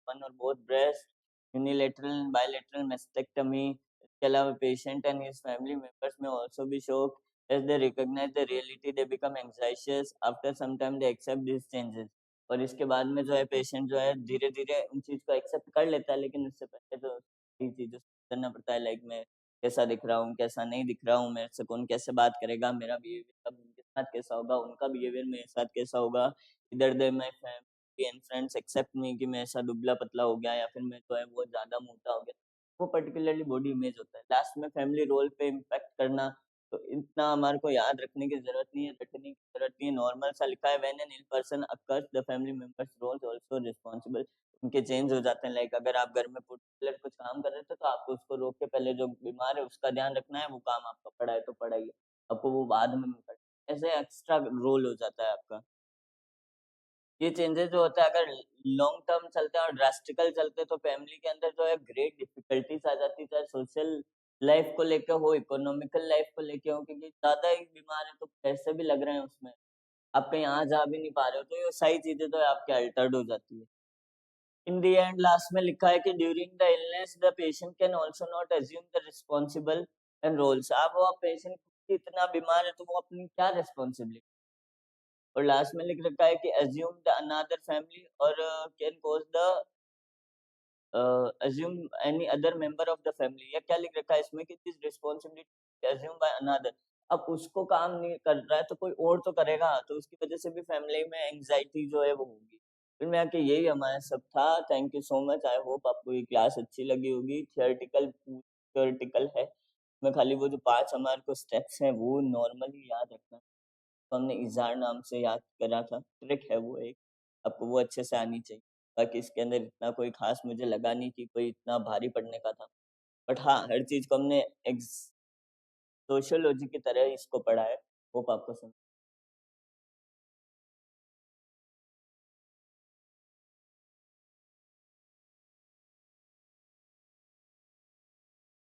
one और both breast, unilateral bilateral mastectomy. इसके अलावा patient and his family members में आल्सो भी शोक as they recognize the reality they become anxious after some time they accept these changes। और इसके बाद में जो है पेशेंट जो है धीरे धीरे उन चीज को एक्सेप्ट कर लेता है, लेकिन उससे पहले तो कई चीजें करना पड़ता है, लाइक मैं कैसा दिख रहा हूँ, कैसा नहीं दिख रहा हूँ, मेरे से कौन कैसे बात करेगा, मेरा बिहेवियर कब उनके साथ कैसा होगा, उनका बिहेवियर मेरे साथ कैसा होगा, इधर दे my family and friends accept me कि मैं ऐसा दुबला पतला हो गया या फिर मैं जो है बहुत ज्यादा मोटा हो गया। वो पर्टिकुलरली बॉडी इमेज होता है। लास्ट में फैमिली रोल पे इम्पैक्ट करना, तो इतना हमारे को याद रखने की जरूरत नहीं है, रटने की जरूरत नहीं है, नॉर्मल सा लिखा है, when an ill person occurs the family members roles also responsible, उनके चेंज हो जाते हैं। लाइक अगर आप घर में पर्टिकुलर कुछ काम कर रहे थे तो आपको उसको रोक के पहले जो बीमार है उसका ध्यान रखना है, वो काम आपका पड़ा है तो पड़ा ही है, आपको वो बाद में करना है। ऐसे एक्स्ट्रा रोल हो जाता है आपका। ये चेंजेस जो होता है अगर लॉन्ग टर्म चलते हैं और ड्रास्टिकल चलते हैं तो फैमिली के अंदर जो है ग्रेट डिफिकल्टीज आ जाती है, चाहे सोशल लाइफ को लेकर हो, इकोनॉमिकल लाइफ को लेके हो, क्योंकि ज्यादा ही बीमार है तो पैसे भी लग रहे हैं उसमें, आप कहीं आ जा भी नहीं पा रहे हो, तो ये सारी चीजें तो आपके अल्टर्ड हो जाती है। इन दी एंड लास्ट में लिखा है कि during the illness the patient can also not assume the responsible and roles. आप वो पेशेंट इतना बीमार है तो वो अपनी क्या रिस्पॉन्सिबिलिटी, और लास्ट में लिख रखा है कि assume the another family or can cause the assume any other member of the family, या क्या लिख रखा है इसमें कि this responsibility assumed by another। अब उसको काम नहीं कर रहा है तो कोई और तो करेगा, तो उसकी वजह से भी फैमिली में एंजाइटी जो है वो होगी। फिर मैं आके यही हमारा सब था। Thank you so much, I hope आपको ये क्लास अच्छी लगी होगी। थियोरटिकल है, मैं खाली वो जो 5 हमारे को स्टेप्स हैं वो नॉर्मली याद रखना, तो हमने इज़ार नाम से याद करा था, ट्रिक है वो एक, आपको वो अच्छे से आनी चाहिए। बाकी इसके अंदर इतना कोई ख़ास मुझे लगा नहीं कि कोई इतना भारी पड़ने का था। बट हाँ, हर चीज़ को हमने एग्ज़ सोशियोलॉजी की तरह इसको पढ़ा है। होप आपको समझ